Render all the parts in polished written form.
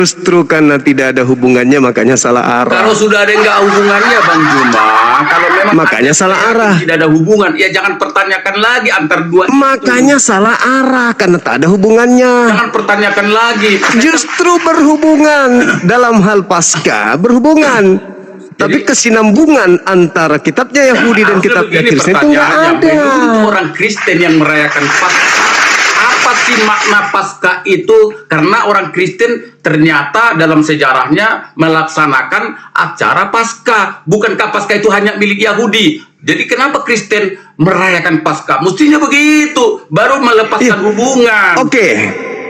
Justru karena tidak ada hubungannya makanya salah arah. Kalau sudah ada yang nggak hubungannya Bang Juma, kalau memang makanya salah arah. Tidak ada hubungan, ya jangan pertanyakan lagi antar dua. Makanya itu salah arah karena tak ada hubungannya. Jangan pertanyakan lagi. Justru berhubungan dalam hal pasca berhubungan. Tapi kesinambungan antara kitabnya Yahudi dan kitabnya Kristen itu nggak ada. Orang Kristen yang merayakan Paskah, apa sih makna Paskah itu? Karena orang Kristen ternyata dalam sejarahnya melaksanakan acara Paskah. Bukankah Paskah itu hanya milik Yahudi? Jadi kenapa Kristen merayakan Paskah? Mestinya begitu, baru melepaskan hubungan.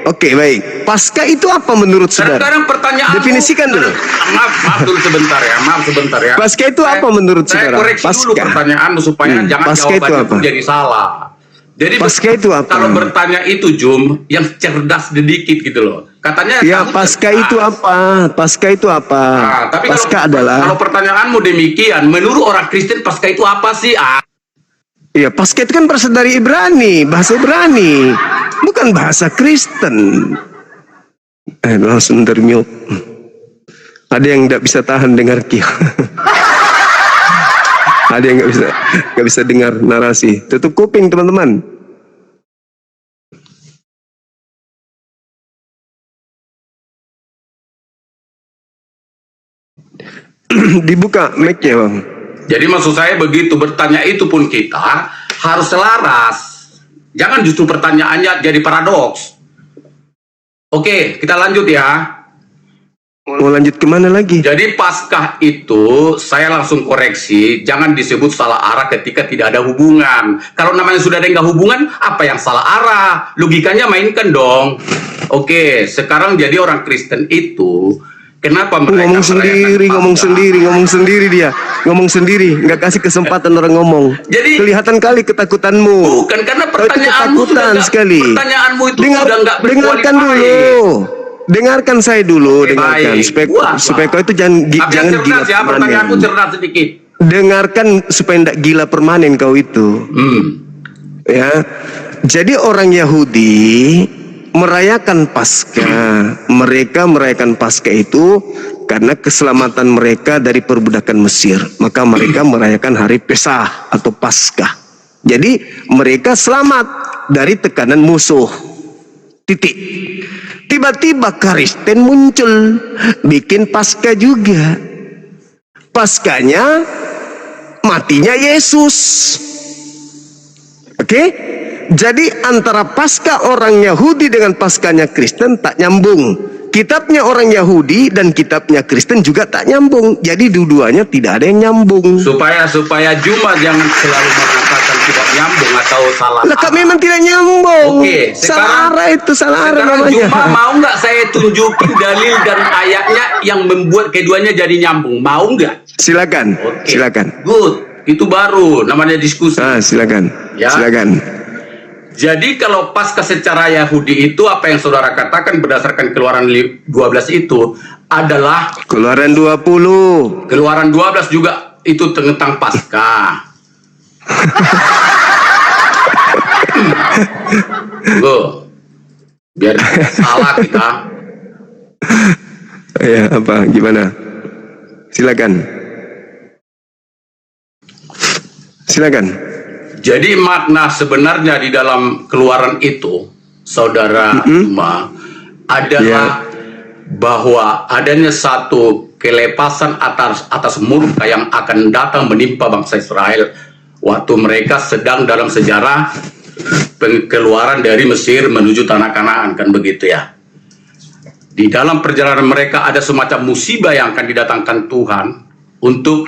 Oke, baik. Paskah itu apa menurut saudara? Sekarang pertanyaan definisikan dulu. Maaf dulu sebentar ya. Paskah itu apa menurut saudara? Saya koreksi dulu pertanyaanmu supaya jangan Paskah jawabannya jadi salah. Jadi Paskah itu apa? Kalau bertanya itu Jum, yang cerdas sedikit gitu loh. Katanya ya Paskah itu apa? Paskah itu apa? Nah, tapi Paskah adalah. Kalau pertanyaanmu demikian, menurut orang Kristen Paskah itu apa sih? Ya, Paskah itu kan berasal dari Ibrani, bahasa Ibrani, bukan bahasa Kristen. Langsung termute. Ada yang tidak bisa tahan dengar Kia. Ada yang nggak bisa dengar narasi. Tutup kuping teman-teman. Dibuka mic-nya Bang. Jadi maksud saya begitu, bertanya itu pun kita harus selaras. Jangan justru pertanyaannya jadi paradoks. Oke, kita lanjut ya. Mau lanjut kemana lagi? Jadi Paskah itu saya langsung koreksi, jangan disebut salah arah ketika tidak ada hubungan. Kalau namanya sudah ada nggak hubungan, apa yang salah arah? Logikanya mainkan dong. Oke, sekarang jadi orang Kristen itu kenapa mereka ngomong sendiri dia, ngomong sendiri, nggak kasih kesempatan orang ngomong. Jadi kelihatan kali ketakutanmu. Bukan karena pertanyaanmu ketakutan sekali. Pertanyaanmu itu sudah nggak dengarkan dulu. Dengarkan saya dulu, dengarkan supaya kau itu jangan gila ya, pertanyaanku cerdas sedikit. Dengarkan supaya tidak gila permanen kau itu. Ya, jadi orang Yahudi merayakan Paskah. Mereka merayakan Paskah itu karena keselamatan mereka dari perbudakan Mesir. Maka mereka merayakan hari Pesah atau Paskah. Jadi mereka selamat dari tekanan musuh. Titik. Tiba-tiba Kristen muncul, bikin Paskah juga. Paskahnya matinya Yesus. Oke? Jadi antara Paskah orang Yahudi dengan Paskahnya Kristen tak nyambung. Kitabnya orang Yahudi dan kitabnya Kristen juga tak nyambung. Jadi dua-duanya tidak ada yang nyambung. Supaya Juma jangan selalu mengatakan tidak nyambung atau salah. Lah kami memang tidak nyambung. Oke, salah arah itu salah arah namanya. Juma mau nggak saya tunjukin dalil dan ayatnya yang membuat keduanya jadi nyambung? Mau nggak? Silakan. Silakan. Good. Itu baru namanya diskusi. Silakan. Ya. Silakan. Jadi kalau Paskah secara Yahudi itu apa yang saudara katakan berdasarkan Keluaran 12 itu adalah Keluaran 20. Keluaran 12 juga itu tentang Paskah. Biar salah kita. Ya, apa gimana? Silakan. Silakan. Jadi makna sebenarnya di dalam Keluaran itu, saudara Juma, adalah bahwa adanya satu kelepasan atas murka yang akan datang menimpa bangsa Israel waktu mereka sedang dalam sejarah keluaran dari Mesir menuju tanah Kanaan, kan begitu ya. Di dalam perjalanan mereka ada semacam musibah yang akan didatangkan Tuhan untuk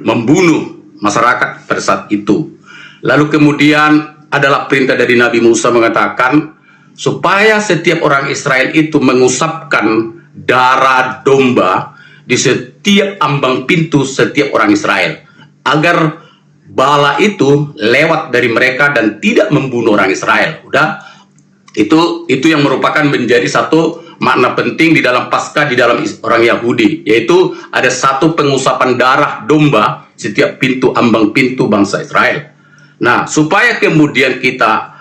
membunuh masyarakat pada saat itu. Lalu kemudian adalah perintah dari Nabi Musa mengatakan supaya setiap orang Israel itu mengusapkan darah domba di setiap ambang pintu setiap orang Israel agar bala itu lewat dari mereka dan tidak membunuh orang Israel. Udah, itu yang merupakan menjadi satu makna penting di dalam Paskah di dalam orang Yahudi, yaitu ada satu pengusapan darah domba setiap pintu ambang pintu bangsa Israel. Nah, supaya kemudian kita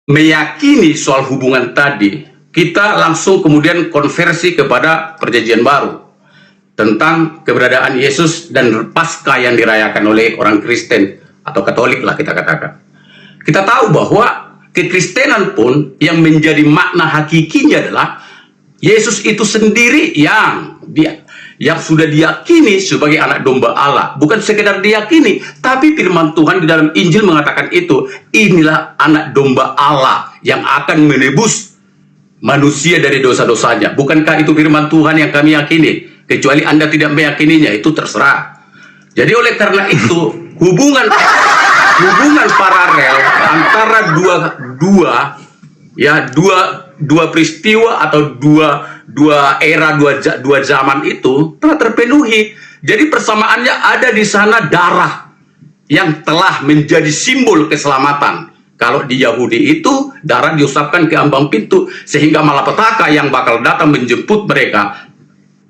meyakini soal hubungan tadi, kita langsung kemudian konversi kepada perjanjian baru tentang keberadaan Yesus dan Paskah yang dirayakan oleh orang Kristen atau Katolik lah kita katakan. Kita tahu bahwa kekristenan pun yang menjadi makna hakikinya adalah Yesus itu sendiri yang sudah diyakini sebagai anak domba Allah. Bukan sekedar diyakini, tapi firman Tuhan di dalam Injil mengatakan itu, inilah anak domba Allah yang akan menebus manusia dari dosa-dosanya. Bukankah itu firman Tuhan yang kami yakini? Kecuali Anda tidak meyakininya, itu terserah. Jadi oleh karena itu, hubungan paralel antara dua peristiwa atau dua era, dua zaman itu telah terpenuhi. Jadi persamaannya ada di sana darah yang telah menjadi simbol keselamatan. Kalau di Yahudi itu darah diusapkan ke ambang pintu sehingga malapetaka yang bakal datang menjemput mereka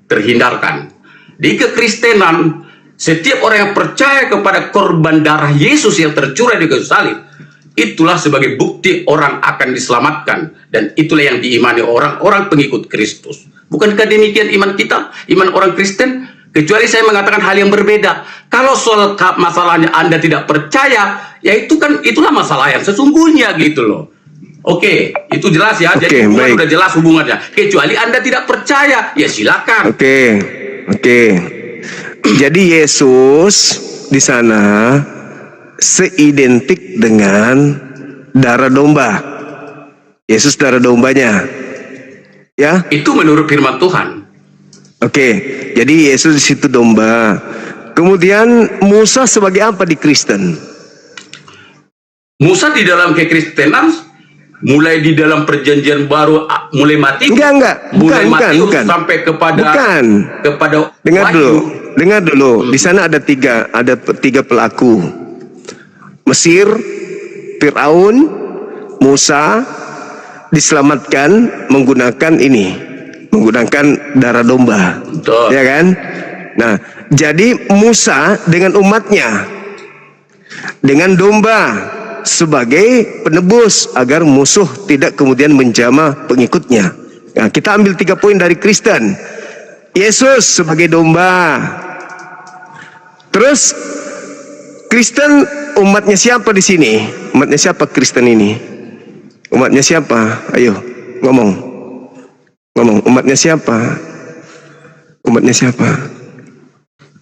terhindarkan. Di kekristenan, setiap orang yang percaya kepada korban darah Yesus yang tercurah di kayu salib, itulah sebagai bukti orang akan diselamatkan, dan itulah yang diimani orang-orang pengikut Kristus. Bukankah demikian iman kita, iman orang Kristen? Kecuali saya mengatakan hal yang berbeda. Kalau soal masalahnya Anda tidak percaya, ya itulah masalah yang sesungguhnya gitu loh. Oke, itu jelas ya. Jadi hubungan udah jelas hubungannya. Kecuali Anda tidak percaya, ya silakan. Oke. Jadi Yesus di sana seidentik dengan darah domba. Yesus darah dombanya. Ya? Itu menurut firman Tuhan. Oke. Jadi Yesus di situ domba. Kemudian Musa sebagai apa di Kristen? Musa di dalam kekristenan mulai di dalam perjanjian baru mulai mati. Enggak. Bukan. Sampai kepada Dengar dulu. Di sana ada tiga pelaku. Mesir, Firaun, Musa diselamatkan menggunakan darah domba. Betul. Ya kan? Nah, jadi Musa dengan umatnya dengan domba sebagai penebus agar musuh tidak kemudian menjamah pengikutnya. Nah, kita ambil 3 poin dari Kristen. Yesus sebagai domba. Terus Kristen umatnya siapa di sini? Umatnya siapa Kristen ini? Umatnya siapa? Ayo, ngomong. Umatnya siapa? Umatnya siapa?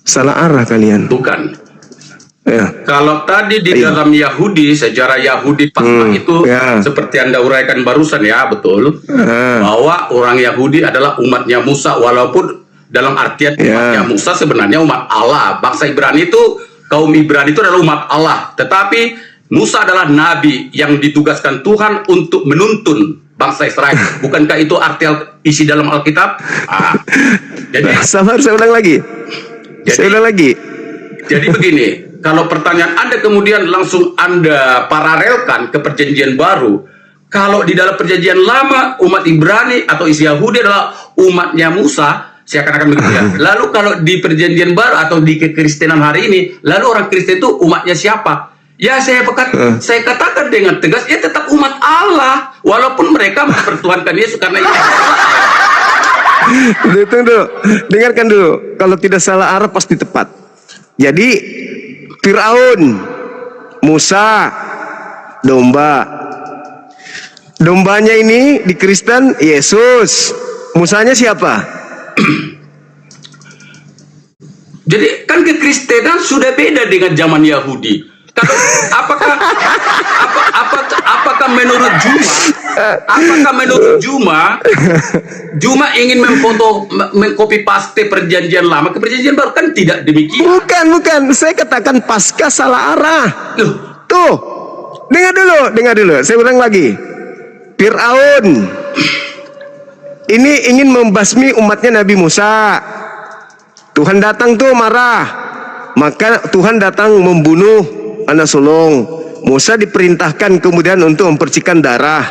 Salah arah kalian. Bukan. Ya. Kalau tadi di dalam Yahudi, sejarah Yahudi Paskah itu seperti Anda uraikan barusan ya, betul. Bahwa orang Yahudi adalah umatnya Musa, walaupun dalam artian umatnya Musa sebenarnya umat Allah. Bangsa Ibrani itu, kaum Ibrani itu adalah umat Allah. Tetapi Musa adalah nabi yang ditugaskan Tuhan untuk menuntun bangsa Israel. Bukankah itu arti isi dalam Alkitab? Jadi sabar, saya ulang lagi. Jadi begini, kalau pertanyaan Anda kemudian langsung Anda paralelkan ke perjanjian baru, kalau di dalam perjanjian lama umat Ibrani atau isi Yahudi adalah umatnya Musa, saya akan begitu ya. Lalu kalau di perjanjian baru atau di kekristenan hari ini, lalu orang Kristen itu umatnya siapa? Ya saya katakan dengan tegas, ya tetap umat Allah, walaupun mereka mempertuhankan Yesus karena ini. Tunggu, dengarkan dulu. Kalau tidak salah arah pasti tepat. Jadi Firaun, Musa, domba. Dombanya ini di Kristen Yesus. Musanya siapa? Jadi kan kekristenan sudah beda dengan zaman Yahudi. Apakah menurut Juma ingin mengcopy paste perjanjian lama ke perjanjian baru? Kan tidak demikian. Bukan. Saya katakan Paskah salah arah. Tuh, dengar dulu. Saya ulang lagi. Firaun ini ingin membasmi umatnya Nabi Musa. Tuhan datang tuh marah. Maka Tuhan datang membunuh anak sulung. Musa diperintahkan kemudian untuk mempercikan darah.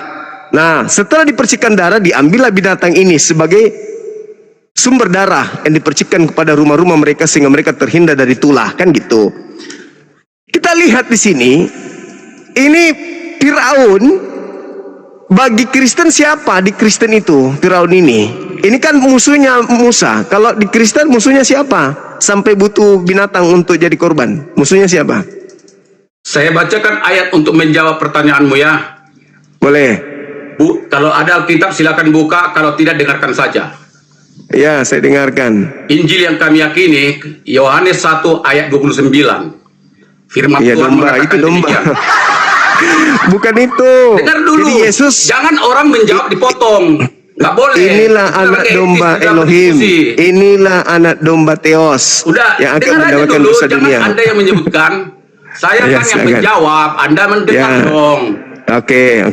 Nah, setelah dipercikan darah, diambillah binatang ini sebagai sumber darah yang dipercikan kepada rumah-rumah mereka sehingga mereka terhindar dari tulah, kan gitu. Kita lihat di sini, ini Firaun bagi Kristen siapa di Kristen itu Firaun ini? Ini kan musuhnya Musa. Kalau di Kristen musuhnya siapa? Sampai butuh binatang untuk jadi korban. Musuhnya siapa? Saya bacakan ayat untuk menjawab pertanyaanmu ya. Boleh. Kalau ada Alkitab silakan buka, kalau tidak dengarkan saja. Ya, saya dengarkan. Injil yang kami yakini, Yohanes 1 ayat 29. Firman Ya, Tuhan domba, mengatakan itu domba. demikian. Bukan itu. Dengar dulu. Jadi Yesus, Jangan orang menjawab dipotong. Nggak boleh. inilah Kita anak pakai domba etis dalam Elohim. diskusi. Inilah anak domba Theos Udah, yang akan dengar aja mendamaikan dulu. dosa Jangan dunia. Anda yang menyebutkan. Saya Ya, kan yang silakan. menjawab. Anda mendengar Ya. dong. Oke.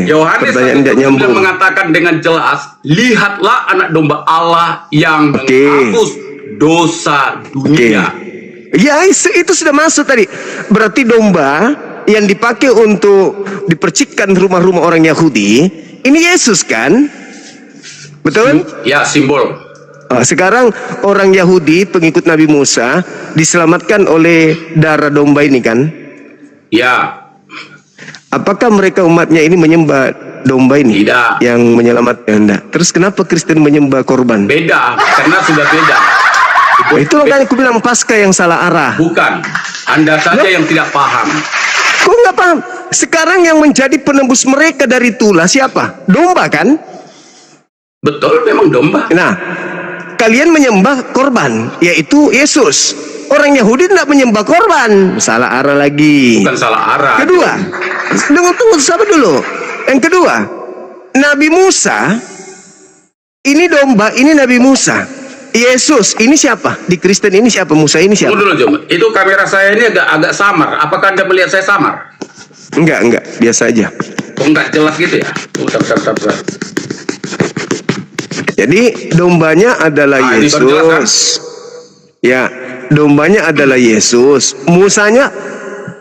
Yohanes Pertanyaan tidak 1:29 nyambung. mengatakan dengan jelas, lihatlah anak domba Allah yang Oke. menghapus dosa dunia. Ya, itu sudah masuk tadi. Berarti domba yang dipakai untuk dipercikkan rumah-rumah orang Yahudi, ini Yesus kan? Betul? Ya, simbol. Sekarang orang Yahudi pengikut Nabi Musa diselamatkan oleh darah domba ini kan? Ya, Apakah mereka umatnya ini menyembah domba ini? Tidak. Yang menyelamatkan? Tidak. Terus kenapa Kristen menyembah korban? beda. Karena sudah beda. Itu makanya aku bilang Paskah yang salah arah. Bukan. Anda saja yang tidak paham. Kok nggak paham? Sekarang yang menjadi penebus mereka dari tulah siapa? Domba kan? Betul, memang domba. Nah, kalian menyembah korban, yaitu Yesus. Orang Yahudi tidak menyembah korban. Salah arah lagi. Bukan salah arah. Kedua, tunggu sabar dulu. Yang kedua, Nabi Musa, ini domba, ini Nabi Musa. Yesus, ini siapa? Di Kristen ini siapa? Musa ini siapa? Tunggu dulu, Jom. Itu kamera saya ini agak samar. Apakah Anda melihat saya samar? Enggak, biasa aja. Kok nggak jelas gitu ya? Bentar. Jadi dombanya adalah Ah, ini baru jelas, kan? Yesus. Ya, dombanya adalah Yesus.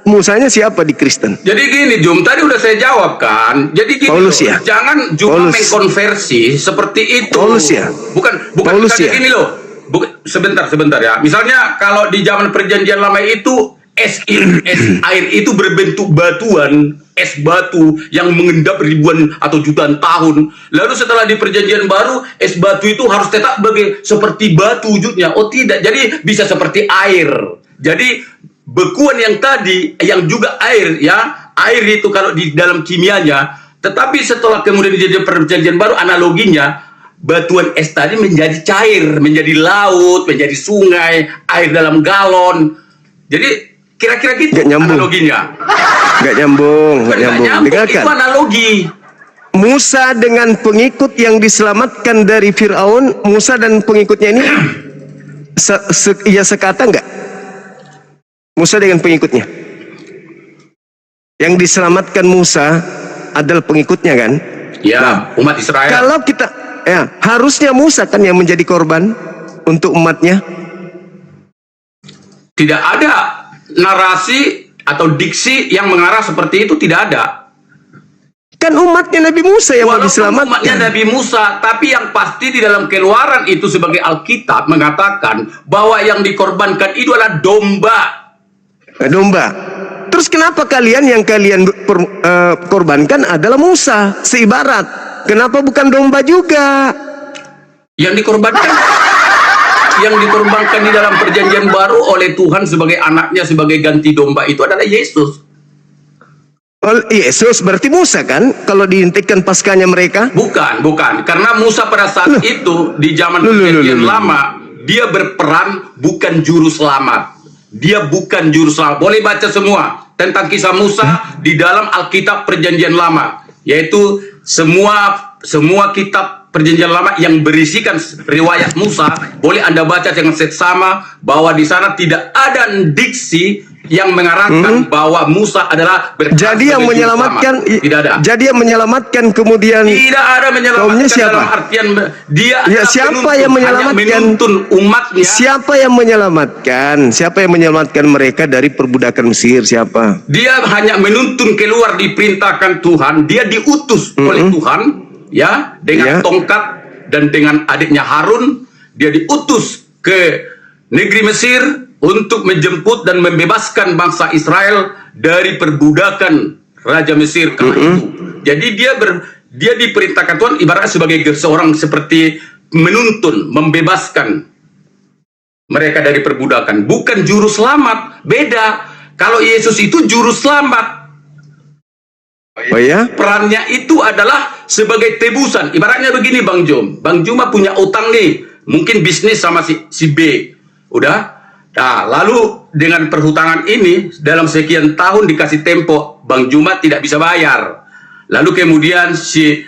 Musanya siapa di Kristen? Jadi gini, Jum, tadi udah saya jawab kan. Jadi gini, Paulus loh, ya? jangan cuma Paulus. mengkonversi seperti itu. Paulus ya? Bukan Paulus misalnya ya? gini loh. Sebentar ya. Misalnya kalau di zaman perjanjian lama itu es air itu berbentuk batuan, es batu yang mengendap ribuan atau jutaan tahun. Lalu setelah di perjanjian baru, es batu itu harus tetap seperti batu wujudnya. Oh tidak, jadi bisa seperti air. Jadi bekuan yang tadi, yang juga air ya, air itu kalau di dalam kimianya, tetapi setelah kemudian jadi perjanjian baru, analoginya batuan es tadi menjadi cair, menjadi laut, menjadi sungai, air dalam galon. Jadi kira-kira gitu Nggak nyambung. analoginya. Nggak nyambung. Dengarkan. Itu analogi. Musa dengan pengikut yang diselamatkan dari Firaun, Musa dan pengikutnya ini sekata nggak? Musa dengan pengikutnya. Yang diselamatkan Musa adalah pengikutnya kan? Ya, umat Israel. Kalau kita, ya harusnya Musa kan yang menjadi korban untuk umatnya. Tidak ada narasi atau diksi yang mengarah seperti itu, tidak ada. Kan umatnya Nabi Musa yang mau Walaupun diselamatkan. umatnya Nabi Musa, tapi yang pasti di dalam Keluaran itu sebagai Alkitab mengatakan bahwa yang dikorbankan itu adalah domba. Domba. Terus kenapa yang kalian korbankan adalah Musa seibarat? Kenapa bukan domba juga? Yang dikorbankan di dalam perjanjian baru oleh Tuhan sebagai anaknya, sebagai ganti domba itu adalah Yesus. Yesus berarti Musa kan? Kalau dihentikan paskanya mereka? Bukan. Karena Musa pada saat itu di zaman perjanjian lama, dia berperan bukan juru selamat. Dia bukan juru selamat. Boleh baca semua tentang kisah Musa di dalam Alkitab perjanjian lama, yaitu semua kitab perjanjian lama yang berisikan riwayat Musa, boleh Anda baca dengan seksama bahwa di sana tidak ada diksi yang mengarahkan bahwa Musa adalah jadi yang menyelamatkan, tidak ada. Jadi yang menyelamatkan kemudian Tidak ada menyelamatkan siapa? dalam artian dia Ya, adalah siapa penuntun, yang hanya menyelamatkan? menuntun umatnya. Siapa yang menyelamatkan? Siapa yang menyelamatkan mereka dari perbudakan Mesir? Siapa? Dia hanya menuntun keluar, diperintahkan Tuhan. Dia diutus oleh Tuhan, ya, dengan tongkat dan dengan adiknya Harun. Dia diutus ke negeri Mesir untuk menjemput dan membebaskan bangsa Israel dari perbudakan Raja Mesir kala itu. Jadi dia diperintahkan Tuhan ibaratnya sebagai seorang seperti menuntun, membebaskan mereka dari perbudakan. Bukan juru selamat, beda. Kalau Yesus itu juru selamat. Oh ya? Perannya itu adalah sebagai tebusan. Ibaratnya begini Bang Jom. Bang Juma punya utang nih. Mungkin bisnis sama si B. Udah? Nah, lalu dengan perhutangan ini, dalam sekian tahun dikasih tempo, Bang Juma tidak bisa bayar. Lalu kemudian si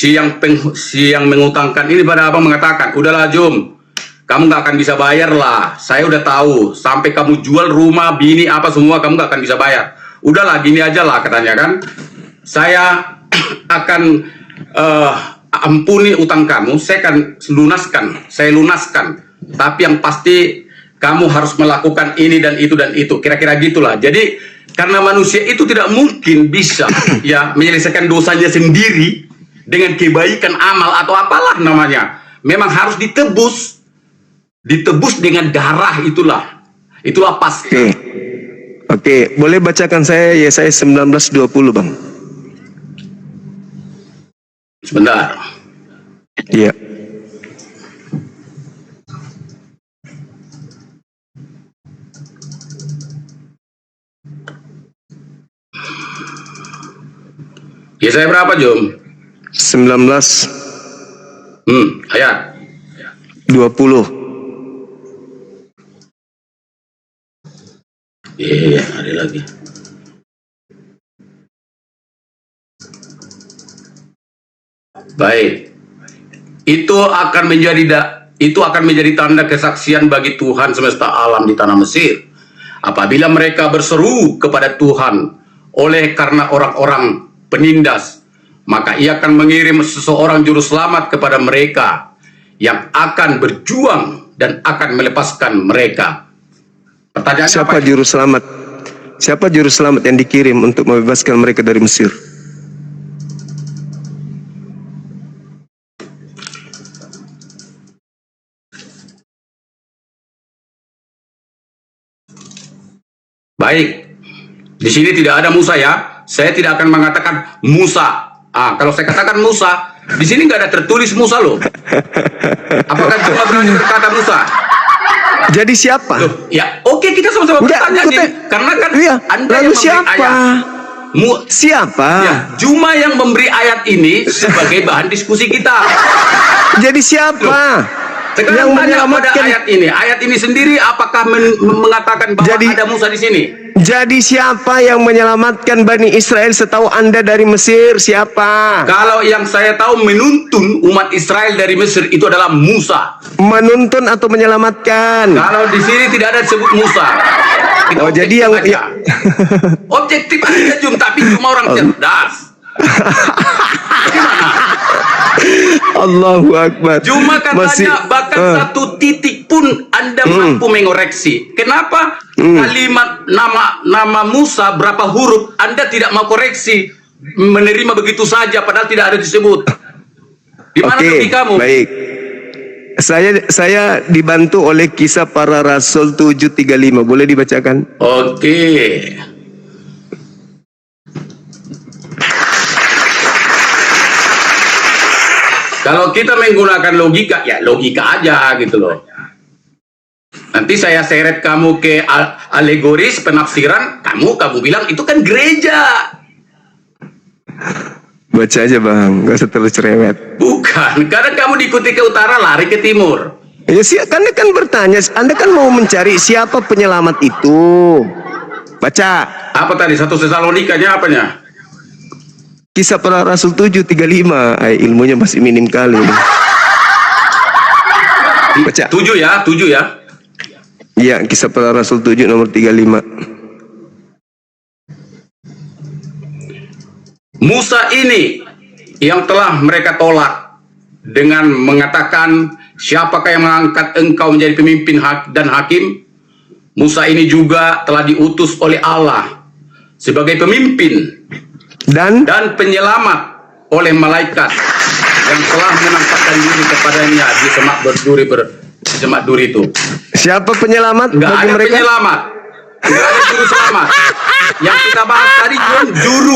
yang mengutangkan ini pada abang mengatakan, udahlah Jom, kamu nggak akan bisa bayar lah. Saya udah tahu. Sampai kamu jual rumah, bini, apa semua, kamu nggak akan bisa bayar. Udahlah, gini aja lah katanya kan. Saya akan ampuni utang kamu. Saya akan lunaskan. Saya lunaskan. Tapi yang pasti kamu harus melakukan ini dan itu dan itu. Kira-kira gitulah. Jadi karena manusia itu tidak mungkin bisa ya menyelesaikan dosanya sendiri dengan kebaikan amal atau apalah namanya. Memang harus ditebus. Ditebus dengan darah itulah. Itulah pasti. Oke, boleh bacakan saya Yesaya 19:20, Bang. Sebentar. Iya. Yesaya berapa, Jom? 19 ayat 20. Iya, ada lagi. Baik. Itu akan menjadi tanda kesaksian bagi Tuhan semesta alam di tanah Mesir. Apabila mereka berseru kepada Tuhan oleh karena orang-orang penindas, maka Ia akan mengirim seseorang juru selamat kepada mereka yang akan berjuang dan akan melepaskan mereka. Pertanyaan Siapa apa? juru selamat? Siapa juru selamat yang dikirim untuk membebaskan mereka dari Mesir? Baik, di sini tidak ada Musa ya. Saya tidak akan mengatakan Musa. Kalau saya katakan Musa, di sini nggak ada tertulis Musa loh. Apakah cuma berani berkata Musa? Jadi siapa? Loh, ya, oke kita sama-sama bertanya nih. Karena kan Anda lalu yang memberi siapa? ayat. Siapa? Ya, Juma yang memberi ayat ini sebagai bahan diskusi kita. Jadi siapa? Sekarang yang tanya pada menyelamatkan? ayat ini sendiri apakah mengatakan bahwa ada Musa di sini? Jadi siapa yang menyelamatkan Bani Israel setahu Anda dari Mesir? Siapa? Kalau yang saya tahu menuntun umat Israel dari Mesir itu adalah Musa. Menuntun atau menyelamatkan? Kalau di sini tidak ada disebut Musa. Kita Oh, jadi yang aja. Objektif aja tapi cuma orang cerdas. Gimana? Allahu Akbar. Cuma katanya bahkan satu titik pun Anda mampu mengoreksi. Kenapa kalimat nama Musa berapa huruf Anda tidak mau koreksi, menerima begitu saja padahal tidak ada disebut. Di mana kamu? Baik. Saya dibantu oleh Kisah Para Rasul 7:35. Boleh dibacakan? Oke. Kalau kita menggunakan logika, ya logika aja gitu loh. Nanti saya seret kamu ke alegoris penafsiran, kamu bilang itu kan gereja. Baca aja Bang, gak usah terlalu cerewet. Bukan, karena kamu diikuti ke utara, lari ke timur. Ya sih, Anda kan bertanya, Anda kan mau mencari siapa penyelamat itu. Baca. Apa tadi? 1 Tesalonika-nya apanya? Kisah Para Rasul 7:35. Ilmunya masih minim kali. Baca. 7 ya. Iya, Kisah Para Rasul 7 nomor 35. Musa ini yang telah mereka tolak dengan mengatakan, siapakah yang mengangkat engkau menjadi pemimpin dan hakim? Musa ini juga telah diutus oleh Allah sebagai pemimpin dan penyelamat oleh malaikat yang telah menampakkan diri kepadanya di semak duri itu. Siapa penyelamat? Nggak bagi ada mereka? penyelamat, nggak ada juru selamat. Yang kita bahas tadi juru.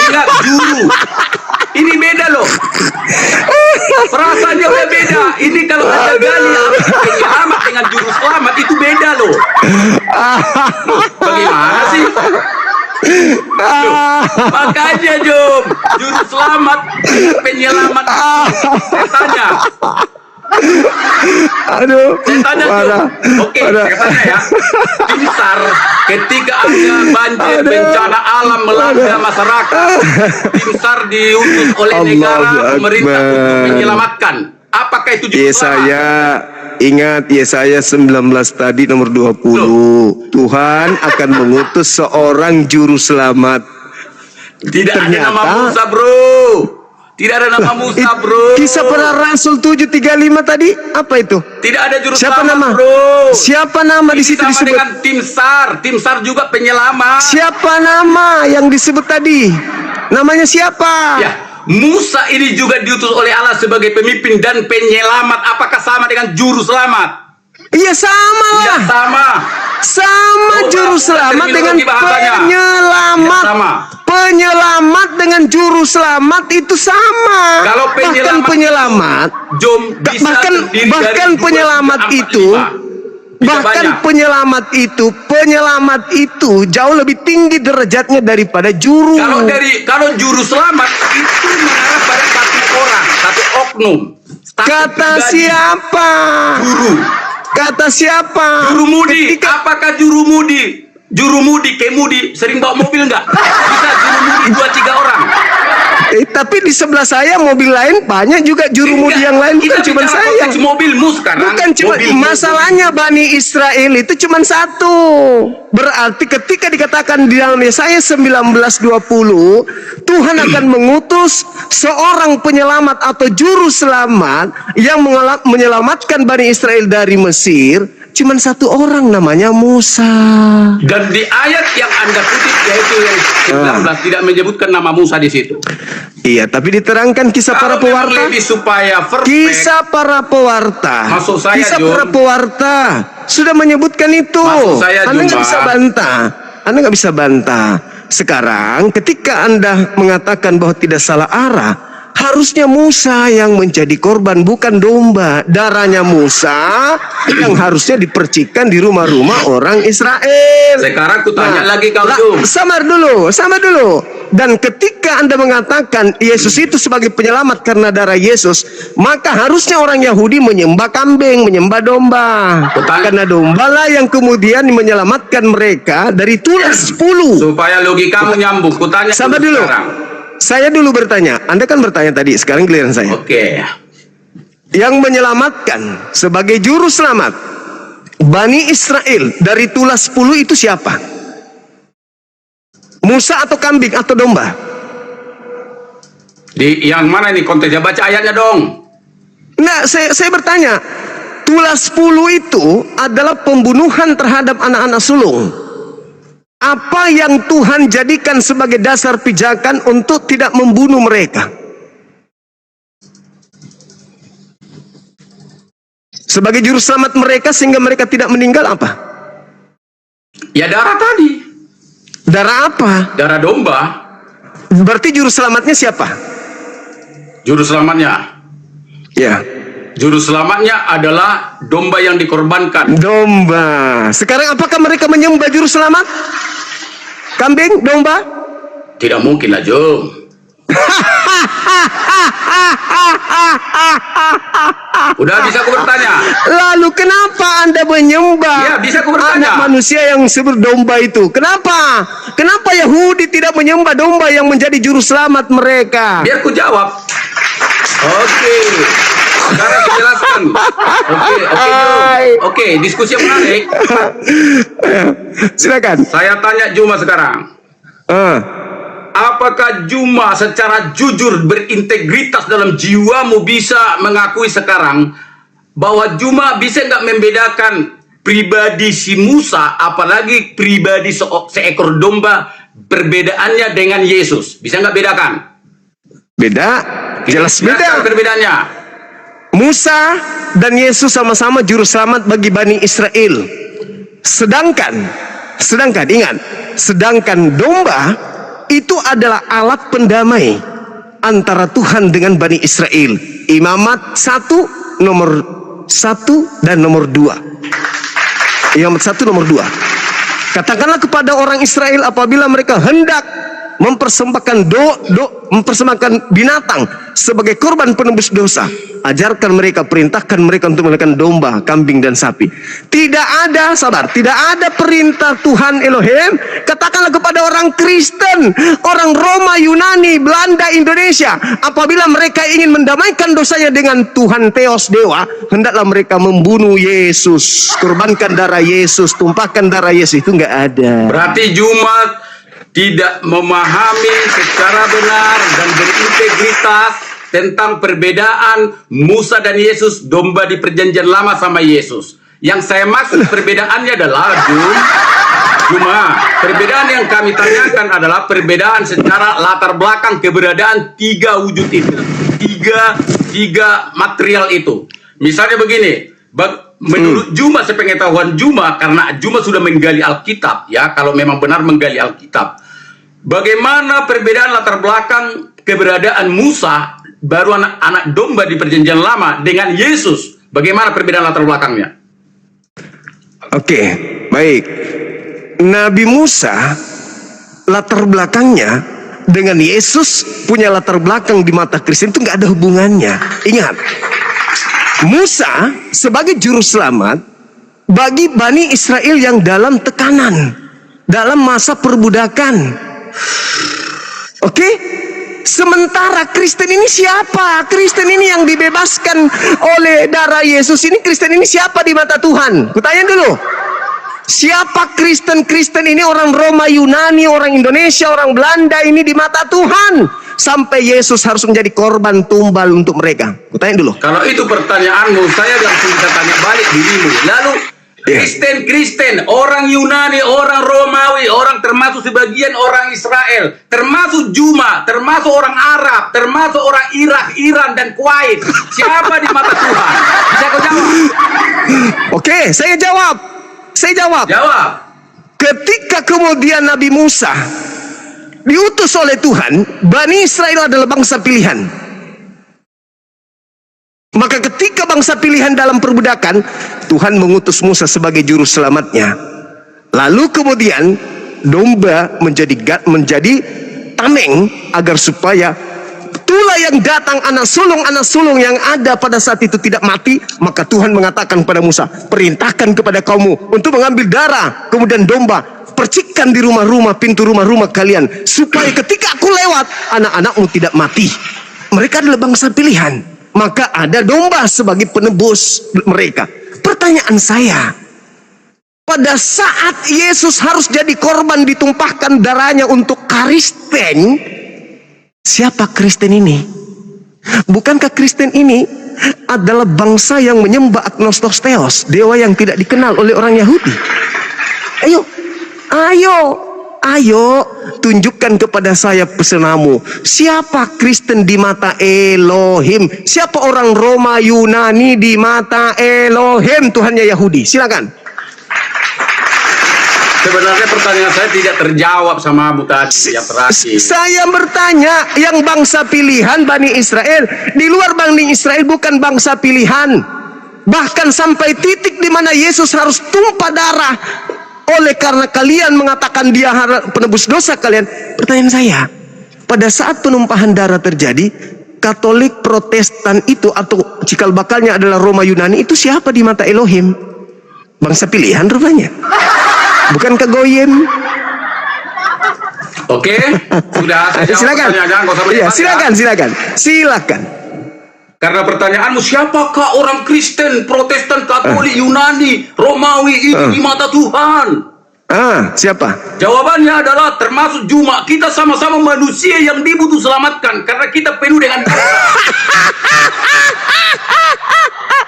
Ingat, juru. Ini beda loh. Perasaannya udah beda. Ini kalau Anda gali penyelamat dengan juru selamat itu beda loh. Bagaimana sih? Loh, makanya Jom, juru selamat, penyelamat. Saya tanya. Aduh, Saya tanya parah, Jom. Oke, parah. saya tanya ya. Tim SAR ketika ada banjir bencana alam melanda masyarakat, tim SAR diutus oleh Allahu negara pemerintah Akbar. untuk menyelamatkan. Apakah itu juru selamat? Yesaya, ingat Yesaya 19 tadi nomor 20. Tuhan akan mengutus seorang juru selamat. Tidak ada Ternyata- nama Musa, bro. Tidak ada nama Musa, bro. Kisah para Rasul 7:35 tadi apa itu? Tidak ada juru Siapa selamat, nama? bro. Siapa nama di Ini situ sama disebut? dengan tim SAR. Tim SAR juga penyelamat. Siapa nama yang disebut tadi? Namanya siapa? Ya, Musa ini juga diutus oleh Allah sebagai pemimpin dan penyelamat. Apakah sama dengan juru selamat? Iya sama Tidak lah. sama. Sama Oh, juru selamat dengan terminologi bahasanya. penyelamat. Tidak sama. Penyelamat dengan juru selamat itu sama. Kalau bahkan penyelamat- penyelamat, Jom bisa bahkan terdiri bahkan dari 2, penyelamat 3, 4, itu 5. Bisa bahkan banyak. penyelamat itu jauh lebih tinggi derajatnya daripada juru. Kalau juru selamat itu mengarah pada satu orang, satu oknum. Satu Kata pribadi. siapa? Guru. Kata siapa? Juru mudi. Ketika- Apakah juru mudi? Juru mudi, kemudi, sering bawa mobil nggak? Bisa juru mudi 2-3 orang. Tapi di sebelah saya mobil lain banyak juga juru mudi yang lain, bukan Kita cuma bicara saya. konteks mobilmu sekarang. Bukan cuma Mobil- masalahnya Bani Israel itu cuma satu. Berarti ketika dikatakan di dalam Yesaya 19:20 Tuhan akan mengutus seorang penyelamat atau juru selamat yang menyelamatkan Bani Israel dari Mesir, cuma satu orang namanya Musa. Dan di ayat yang Anda kutip yaitu yang 19 tidak menyebutkan nama Musa di situ. Iya, tapi diterangkan kisah para Kalau memang pewarta. lebih supaya perfect, Kisah para pewarta. Maksud saya, Kisah Jom. para pewarta sudah menyebutkan itu. Maksud saya, Anda nggak Jom, bisa Pak. bantah. Anda nggak bisa bantah. Sekarang ketika Anda mengatakan bahwa tidak salah arah, harusnya Musa yang menjadi korban, bukan domba. Darahnya Musa yang harusnya dipercikan di rumah-rumah orang Israel. sekarang kutanya Nah, lagi kau lah, Jom. Samar dulu. Dan ketika Anda mengatakan Yesus itu sebagai penyelamat karena darah Yesus, maka harusnya orang Yahudi menyembah kambing, menyembah domba. Betul. Karena domba lah yang kemudian menyelamatkan mereka dari tulas 10. Supaya logikamu nyambung. Kutanya Sabar dulu. sekarang. Saya dulu bertanya. Anda kan bertanya tadi, sekarang giliran saya. Oke. Yang menyelamatkan sebagai juru selamat Bani Israel dari tulas 10 itu siapa? Musa atau kambing atau domba? Di yang mana ini konteksnya? Baca ayatnya dong. Nah, saya bertanya, tulas 10 itu adalah pembunuhan terhadap anak-anak sulung. Apa yang Tuhan jadikan sebagai dasar pijakan untuk tidak membunuh mereka? Sebagai juru selamat mereka sehingga mereka tidak meninggal apa? Ya darah tadi. Darah apa? Darah domba. Berarti juru selamatnya siapa? Juru selamatnya. Ya, Juru selamatnya adalah domba yang dikorbankan. domba. Sekarang apakah mereka menyembah juru selamat? Kambing, domba? Tidak mungkin lah, Jom. Udah bisa aku bertanya. Lalu kenapa Anda menyembah Ya, bisa aku bertanya. anak manusia yang disebut domba itu? Kenapa? Kenapa Yahudi tidak menyembah domba yang menjadi juru selamat mereka? Biar ku jawab. Oke. Sekarang aku jelaskan. Oke, diskusi yang menarik. Silakan. Saya tanya Juma sekarang. Apakah Juma secara jujur berintegritas dalam jiwamu bisa mengakui sekarang bahwa Juma bisa nggak membedakan pribadi si Musa apalagi pribadi seekor domba perbedaannya dengan Yesus? Bisa nggak bedakan? Beda, jelas Jelaskan beda. perbedaannya. Musa dan Yesus sama-sama juru selamat bagi Bani Israel. Sedangkan ingat, sedangkan domba itu adalah alat pendamai. antara Tuhan dengan Bani Israel. Imamat 1 nomor 1 dan nomor 2. Imamat 1 nomor 2. Katakanlah kepada orang Israel apabila mereka hendak mempersembahkan binatang sebagai korban penebus dosa, ajarkan mereka, perintahkan mereka untuk melakukan domba, kambing dan sapi. Tidak ada perintah Tuhan Elohim. Katakanlah kepada orang Kristen, orang Roma, Yunani, Belanda, Indonesia, apabila mereka ingin mendamaikan dosanya dengan Tuhan Theos Dewa, hendaklah mereka membunuh Yesus, korbankan darah Yesus, tumpahkan darah Yesus. Itu nggak ada. Berarti Jumat tidak memahami secara benar dan berintegritas tentang perbedaan Musa dan Yesus, domba di perjanjian lama sama Yesus. Yang saya maksud perbedaannya adalah Juma. Perbedaan yang kami tanyakan adalah perbedaan secara latar belakang keberadaan tiga wujud itu, tiga material itu. Misalnya begini, menurut Juma, sepengetahuan Juma, karena Juma sudah menggali Alkitab, ya, kalau memang benar menggali Alkitab, bagaimana perbedaan latar belakang keberadaan Musa, baru anak domba di perjanjian lama, dengan Yesus? Bagaimana perbedaan latar belakangnya? Oke, baik. Nabi Musa latar belakangnya dengan Yesus punya latar belakang di mata Kristen itu nggak ada hubungannya. Ingat, Musa sebagai juru selamat bagi Bani Israel yang dalam tekanan, dalam masa perbudakan. Oke? Sementara Kristen ini siapa? Kristen ini yang dibebaskan oleh darah Yesus ini, Kristen ini siapa di mata Tuhan? Kutanya dulu. Siapa Kristen ini? Orang Roma, Yunani, orang Indonesia, orang Belanda ini di mata Tuhan. Sampai Yesus harus menjadi korban tumbal untuk mereka. Kutanya dulu. Kalau itu pertanyaanmu, saya langsung bisa tanya balik dirimu. Lalu Kristen, orang Yunani, orang Romawi, orang termasuk sebagian orang Israel, termasuk Juma, termasuk orang Arab, termasuk orang Irak, Iran dan Kuwait. Siapa di mata Tuhan? Bisa kau jawab? Oke, saya jawab. Jawab. Ketika kemudian Nabi Musa diutus oleh Tuhan, Bani Israel adalah bangsa pilihan. Maka ketika bangsa pilihan dalam perbudakan, Tuhan mengutus Musa sebagai juru selamatnya. Lalu kemudian domba menjadi tameng agar supaya itulah yang datang anak sulung yang ada pada saat itu tidak mati. Maka Tuhan mengatakan kepada Musa, perintahkan kepada kaummu untuk mengambil darah kemudian domba, percikkan di rumah-rumah, pintu rumah-rumah kalian, supaya ketika aku lewat, anak-anakmu tidak mati. Mereka adalah bangsa pilihan, maka ada domba sebagai penebus mereka. Pertanyaan saya, pada saat Yesus harus jadi korban, ditumpahkan darahnya untuk Kristen, siapa Kristen ini? Bukankah Kristen ini adalah bangsa yang menyembah agnostos theos, dewa yang tidak dikenal oleh orang Yahudi? Ayo, tunjukkan kepada saya pesenamu. Siapa Kristen di mata Elohim? Siapa orang Roma, Yunani di mata Elohim, Tuhannya Yahudi? Silakan. Sebenarnya pertanyaan saya tidak terjawab sama Abu tadi yang terakhir. Saya bertanya, yang bangsa pilihan Bani Israel, di luar Bani Israel bukan bangsa pilihan. Bahkan sampai titik di mana Yesus harus tumpah darah. Oleh karena kalian mengatakan dia penebus dosa kalian. Pertanyaan saya, pada saat penumpahan darah terjadi, Katolik, Protestan itu atau cikal bakalnya adalah Roma, Yunani, itu siapa di mata Elohim? Bangsa pilihan rupanya. Bukankah goyim? Oke, sudah. Silakan. Iya, silakan. Karena pertanyaanmu, siapakah orang Kristen, Protestan, Katolik, Yunani, Romawi ini di mata Tuhan? Siapa? Jawabannya adalah termasuk Juma. Kita sama-sama manusia yang dibutuh selamatkan karena kita penuh dengan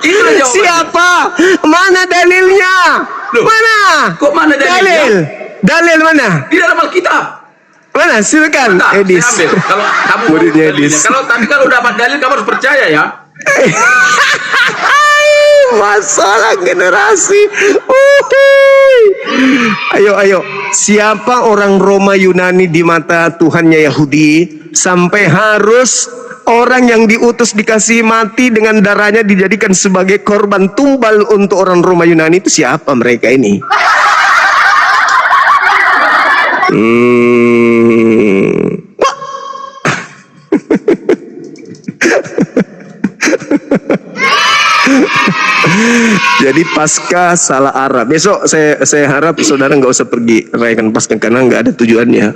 itulah jawabannya. Siapa? Mana dalilnya? Loh, mana? Kok mana dalilnya? Dalil mana? Di dalam Alkitab. Mana? Silakan. Edis. Saya ambil. Kalau kamu muridnya Edis. Kalau dapat dalil kamu harus percaya ya. Masalah generasi. Ayo. Siapa orang Roma, Yunani di mata Tuhannya Yahudi? sampai harus orang yang diutus dikasih mati dengan darahnya dijadikan sebagai korban tumbal untuk orang Roma Yunani, itu siapa mereka ini? Jadi Paskah salah arah. Besok saya harap saudara nggak usah pergi rayakan Paskah karena nggak ada tujuannya.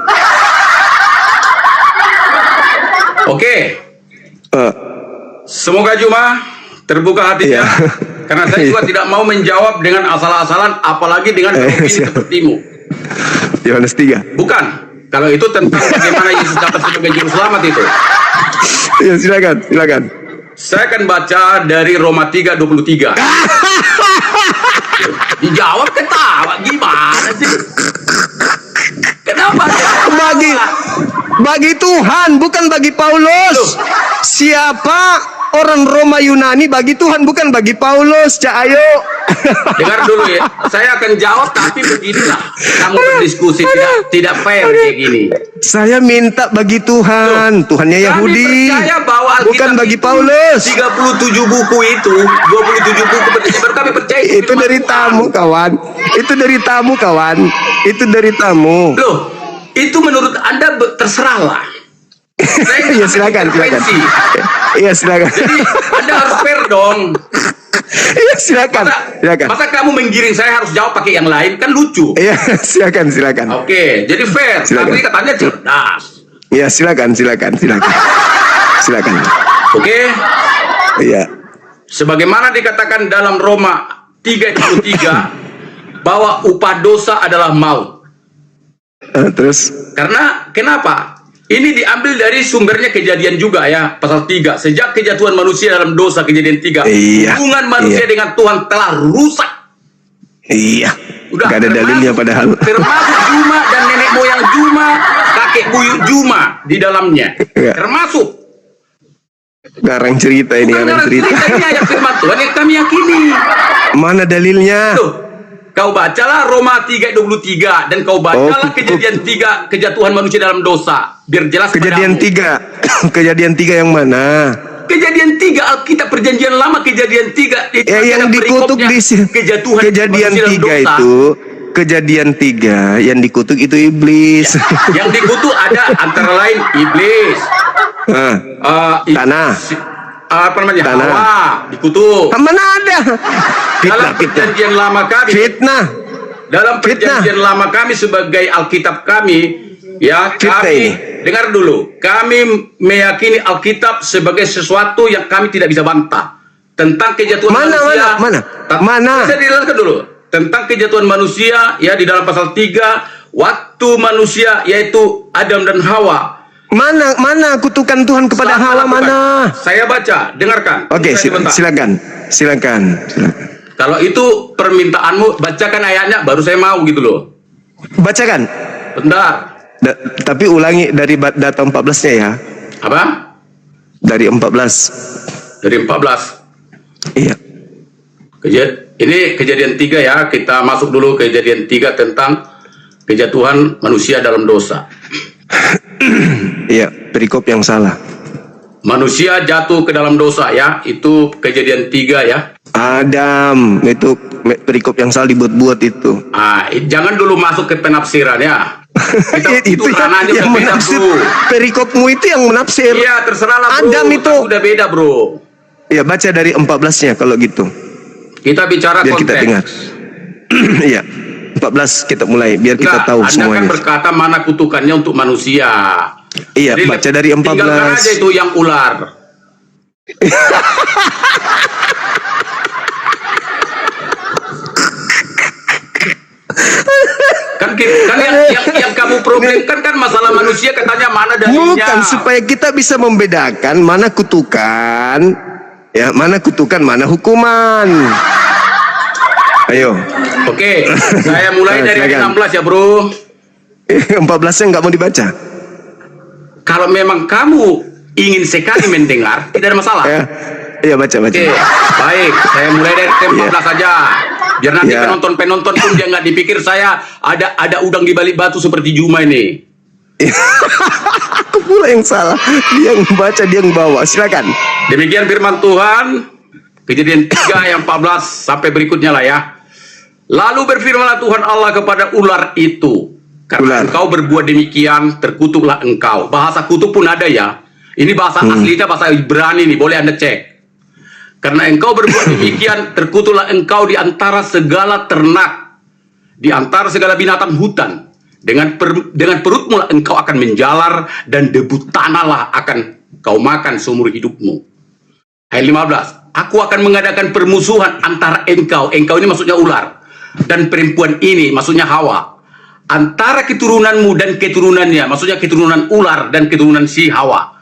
Oke. Semoga Juma terbuka hatinya. Iya. Karena saya juga tidak mau menjawab dengan asal-asalan, apalagi dengan opini sepertimu. Yohanes 3. Bukan. Kalau itu tentang bagaimana Yesus dapat sebagai juru selamat itu. Ya, silakan. Saya akan baca dari Roma 3:23. Dijawab ketawa, gimana sih? Kenapa? Bagi Tuhan, bukan bagi Paulus. Siapa orang Roma Yunani bagi Tuhan, bukan bagi Paulus. Cak, ayo. Dengar dulu ya. Saya akan jawab, tapi beginilah. Kamu berdiskusi tidak fair kayak gini. Saya minta bagi Tuhan. Tuhannya Yahudi. Kami percaya bahwa Alkitab bukan bagi itu Paulus. 37 buku itu, 27 buku baru kami percaya Itu dari tamu, kawan. Itu dari tamu. Loh, itu menurut Anda terserahlah. Iya, silakan. Iya, silakan. Jadi Anda harus fair dong. Iya, silakan. Masa kamu menggiring saya harus jawab pakai yang lain, kan lucu. Iya, silakan. Oke, jadi fair. Tapi katanya cerdas. Iya, silakan. Oke. Iya. Sebagaimana dikatakan dalam Roma 3:23 bahwa upah dosa adalah maut. Terus? Karena kenapa? Ini diambil dari sumbernya Kejadian juga ya, pasal 3. Sejak kejatuhan manusia dalam dosa, Kejadian 3. Iya. Hubungan manusia dengan Tuhan telah rusak. Iya. Udah, gak ada dalilnya padahal. Termasuk Juma dan nenek moyang Juma, kakek buyut Juma di dalamnya. Iya. Termasuk. Garang cerita ini, garang cerita. Ini ayat firman Tuhan yang kami yakini. Mana dalilnya? Tuh. Kau bacalah Roma 3:23 dan kau bacalah Kejadian 3 kejatuhan manusia dalam dosa biar jelas. Kejadian 3. Kejadian 3 yang mana? Kejadian 3 Alkitab Perjanjian Lama, Kejadian 3 yang dikutuk di kejatuhan Kejadian manusia dalam 3 dosa. itu. Kejadian 3 yang dikutuk itu iblis. Yang dikutuk ada antara lain iblis. Tanah. Apa namanya? Tanah. Hawa dikutuk. Mana ada? Dalam Perjanjian Lama kami. Fitnah. Dalam Perjanjian Lama kami sebagai Alkitab kami, ya, kami dengar dulu. Kami meyakini Alkitab sebagai sesuatu yang kami tidak bisa bantah. Tentang kejatuhan manusia. Mana? Saya jelaskan dulu. Tentang kejatuhan manusia, ya, di dalam pasal 3, waktu manusia yaitu Adam dan Hawa. Mana kutukan Tuhan kepada Hawa, mana? Saya baca, dengarkan. Oke, silakan. Kalau itu permintaanmu, bacakan ayatnya, baru saya mau gitu loh. Bacakan. Bentar. Tapi ulangi dari data 14-nya ya. Apa? Dari 14. Dari 14. Iya. Ini Kejadian 3 ya. Kita masuk dulu Kejadian 3 tentang kejatuhan manusia dalam dosa. Iya, perikop yang salah. Manusia jatuh ke dalam dosa ya. Itu Kejadian 3 ya. Adam, itu perikop yang salah dibuat-buat itu. Jangan dulu masuk ke penafsiran ya. Itu yang menafsir. Perikopmu itu yang menafsir. Iya, terserahlah bro. Adam itu udah beda bro. Ya, baca dari 14-nya kalau gitu. Kita bicara biar konteks. Kita dengar. Iya, 14 kita mulai biar kita tahu semuanya. Anda kan berkata mana kutukannya untuk manusia. Iya, jadi, baca dari 14. Tinggalkan aja itu yang ular. kan yang kamu problemkan kan masalah manusia, katanya mana dalilnya. Bukan, supaya kita bisa membedakan mana kutukan, ya, mana kutukan, mana hukuman. Ayo. Oke, saya mulai dari ayat 16 ya bro. 14-nya nggak mau dibaca. Kalau memang kamu ingin sekali mendengar, tidak ada masalah. Iya, baca. Oke, baik. Saya mulai dari 14 saja. Biar nanti penonton pun dia nggak dipikir saya ada udang di balik batu seperti Juma ini. Aku pula yang salah. Dia yang baca, dia yang bawa. Silakan. Demikian firman Tuhan. Kejadian 3 yang 14 sampai berikutnya lah ya. Lalu berfirmanlah Tuhan Allah kepada ular itu, karena engkau berbuat demikian, terkutuklah engkau. Bahasa kutuk pun ada ya. Ini bahasa aslinya bahasa Ibrani nih, boleh Anda cek. Karena engkau berbuat demikian, terkutuklah engkau di antara segala ternak, di antara segala binatang hutan. Dengan perutmu lah engkau akan menjalar, dan debu tanahlah akan kau makan seumur hidupmu. Ayat 15. Aku akan mengadakan permusuhan antara engkau ini maksudnya ular, dan perempuan ini maksudnya Hawa. Antara keturunanmu dan keturunannya, maksudnya keturunan ular dan keturunan si Hawa.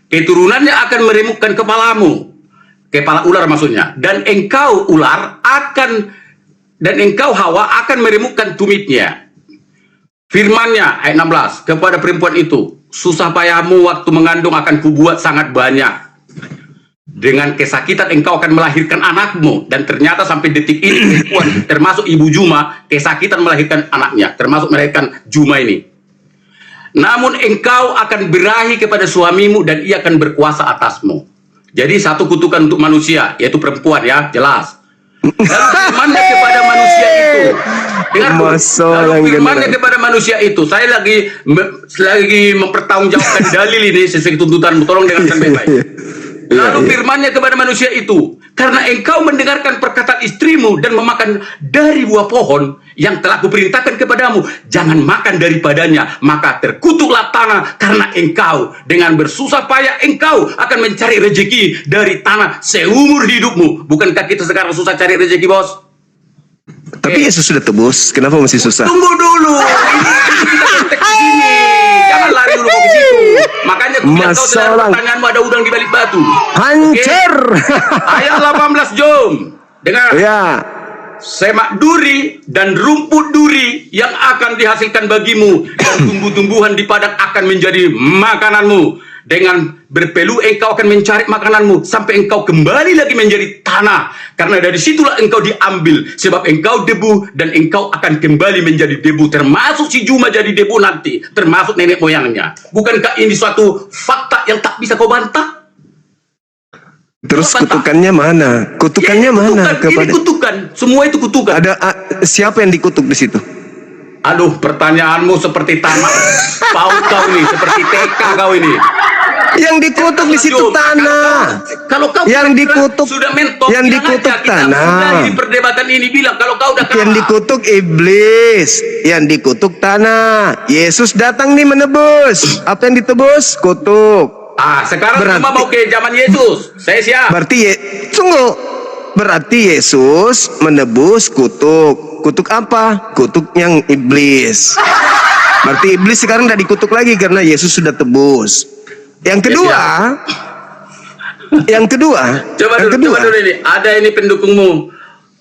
Keturunannya akan meremukkan kepalamu. Kepala ular maksudnya. Dan engkau Hawa akan meremukkan tumitnya. Firmannya ayat 16 kepada perempuan itu, susah payahmu waktu mengandung akan kubuat sangat banyak. Dengan kesakitan engkau akan melahirkan anakmu. Dan ternyata sampai detik ini perempuan, termasuk ibu Juma, kesakitan melahirkan anaknya, termasuk melahirkan Juma ini. Namun engkau akan berahi kepada suamimu, dan ia akan berkuasa atasmu. Jadi satu kutukan untuk manusia, yaitu perempuan ya, jelas. Lalu firmannya kepada manusia itu, dengar lalu firmannya kepada manusia itu, saya lagi mempertanggungjawabkan dalil ini sesuai tuntutan, tolong dengarkan baik-baik. Lalu firmannya kepada manusia itu, karena engkau mendengarkan perkataan istrimu dan memakan dari buah pohon yang telah kuperintahkan kepadamu, jangan makan daripadanya, maka terkutuklah tanah karena engkau. Dengan bersusah payah engkau akan mencari rezeki dari tanah seumur hidupmu. Bukankah kita sekarang susah cari rezeki, bos? Tapi Yesus sudah tebus, kenapa masih susah? Tunggu dulu, ini kita konteks sini. Jangan lari dulu ke situ. Makanya kau sedang pertanyaanmu ada udang di balik batu. Hancur. Ayat 18 jom. Dengar. Ya. Semak duri dan rumput duri yang akan dihasilkan bagimu, dan tumbuh-tumbuhan di padang akan menjadi makananmu. Dengan berpeluh engkau akan mencari makananmu sampai engkau kembali lagi menjadi tanah, karena dari situlah engkau diambil, sebab engkau debu dan engkau akan kembali menjadi debu, termasuk si Juma jadi debu nanti, termasuk nenek moyangnya. Bukankah ini suatu fakta yang tak bisa kau bantah? Terus kutukannya mana? Kutukannya ya, mana? Ini kutukan, semua itu kutukan. Ada siapa yang dikutuk di situ? Aduh, pertanyaanmu seperti tanah PAUD kau ini, seperti TK kau ini. Yang dikutuk di situ tanah. Kalau kau yang dikutuk sudah mentok, yang dikutuk tanah. Di perdebatan ini bilang kalau kau udah kalah. Yang dikutuk iblis, yang dikutuk tanah. Yesus datang nih menebus. Apa yang ditebus? Kutuk. Sekarang cuma mau ke zaman Yesus. Saya siap. Berarti tunggu. Berarti Yesus menebus kutuk. Kutuk apa? Kutuk yang iblis. Berarti iblis sekarang tidak dikutuk lagi karena Yesus sudah tebus. Yang kedua, coba dulu ini. Ada ini pendukungmu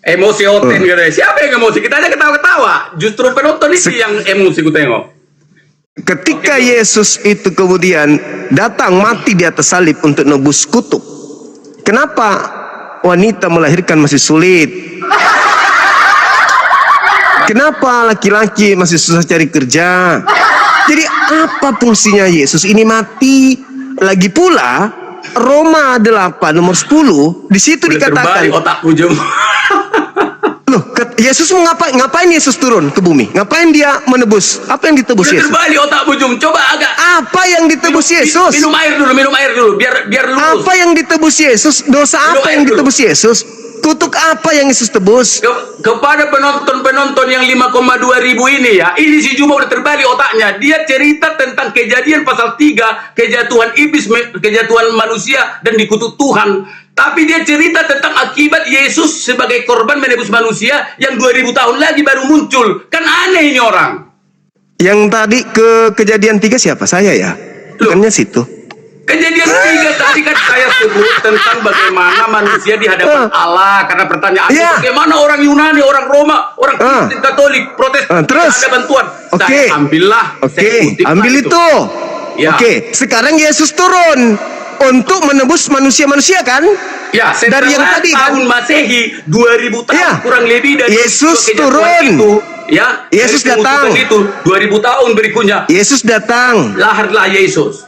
emosi hoten katanya. Siapa yang emosi? Kita aja ketawa-ketawa. Justru penonton itu yang emosi ku tengok. Ketika Yesus itu kemudian datang mati di atas salib untuk nebus kutuk, kenapa wanita melahirkan masih sulit? Kenapa laki-laki masih susah cari kerja? Jadi apa fungsinya Yesus ini mati? Lagi pula Roma 8 nomor 10 di situ dikatakan. Terbalik otakku Jum. Loh, Yesus mau ngapain Yesus turun ke bumi? Ngapain dia menebus? Apa yang ditebus Yesus? Terbalik otakmu Jum. Coba agak. Apa yang ditebus Yesus? Minum air dulu biar lurus. Apa yang ditebus Yesus? Dosa apa yang ditebus Yesus? Kutuk apa yang Yesus tebus? Kepada penonton yang 5,2 ribu ini ya, ini si Juma udah terbalik otaknya. Dia cerita tentang kejadian pasal 3, kejatuhan iblis, kejatuhan manusia dan dikutuk Tuhan. Tapi dia cerita tentang akibat Yesus sebagai korban menebus manusia yang 2000 tahun lagi baru muncul. Kan aneh ini orang. Yang tadi ke kejadian 3 siapa? Saya ya? Bukannya situ. Kejadian 3 tadi kan saya sebut tentang bagaimana manusia di hadapan Allah. Karena pertanyaannya bagaimana orang Yunani, orang Roma, orang Kristen, Katolik, Protestan terus ada bantuan. Saya ambillah. Ambil itu. Ya. Sekarang Yesus turun untuk menebus manusia-manusia kan? Ya, dari yang tadi tahun Masehi 2000 tahun kurang lebih dari Yesus turun. ya. Yesus dari datang. pengutusan itu 2000 tahun berikutnya Yesus datang. lahirlah Yesus.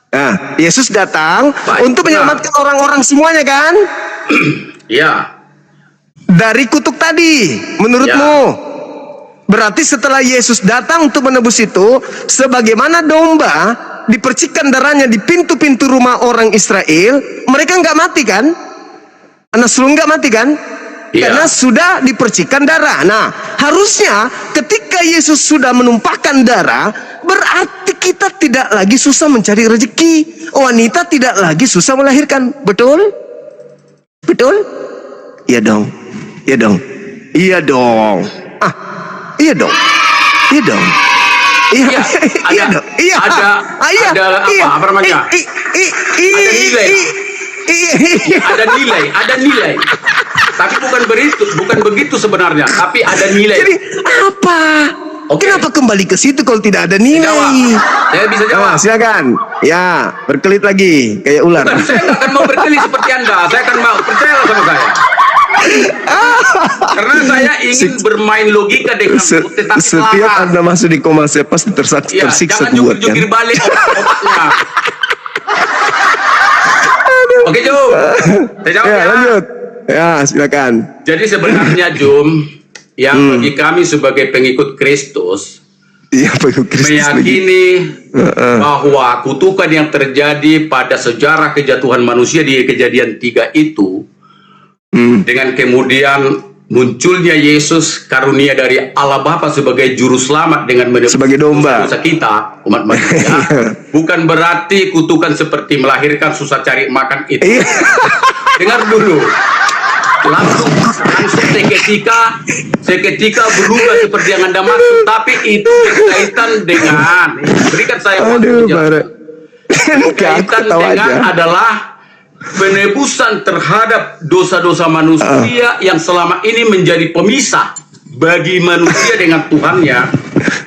Nah, Yesus datang Baik, untuk menyelamatkan orang-orang semuanya kan? Ya, Dari kutuk tadi, menurutmu? Berarti setelah Yesus datang untuk menebus itu, sebagaimana domba dipercikkan darahnya di pintu-pintu rumah orang Israel, mereka nggak mati kan? Anak sulung nggak mati kan? Iya. Karena sudah dipercikkan darah. Nah, harusnya ketika Yesus sudah menumpahkan darah, berarti kita tidak lagi susah mencari rezeki. Wanita tidak lagi susah melahirkan. Betul? Betul? Iya dong. Iya dong. Iya dong. Ah, iya dong. Iya dong. Iya, Iya, iya ada- dong. Iya. ada- ada apa namanya? Ada nilai. Ada nilai. Tapi bukan begitu sebenarnya, tapi ada nilai. Jadi apa? Oke. Kenapa kembali ke situ kalau tidak ada nilai? Jawab. Saya bisa jawab. Silakan. Ya, berkelit lagi kayak ular. Bukan, saya nggak akan mau berkelit seperti Anda. Saya akan mau percaya sama saya. Karena saya ingin bermain logika dengan tetapi Setiap laras. Anda masuk di koma saya pasti Ya, tersiksa jangan kuat kan. jungkir balik obat-obatnya. Oke, Jum. Saya jawab Ya, ya. lanjut. Ya, silakan. Jadi sebenarnya, Jum, yang bagi kami sebagai pengikut Kristus, Iya, Pak Kristus lagi. meyakini bahwa kutukan yang terjadi pada sejarah kejatuhan manusia di Kejadian 3 itu, dengan kemudian munculnya Yesus karunia dari Allah Bapa sebagai juru selamat dengan menebus Sebagai domba. dosa kita umat manusia, bukan berarti kutukan seperti melahirkan susah cari makan itu. Iya. Dengar dulu. Langsung seketika berubah seperti yang Anda maksud, tapi itu berkaitan dengan, berikan saya waktu Aduh, menjelaskan. Barat. Berkaitan Aku tahu dengan aja. adalah penebusan terhadap dosa-dosa manusia yang selama ini menjadi pemisah bagi manusia dengan Tuhannya.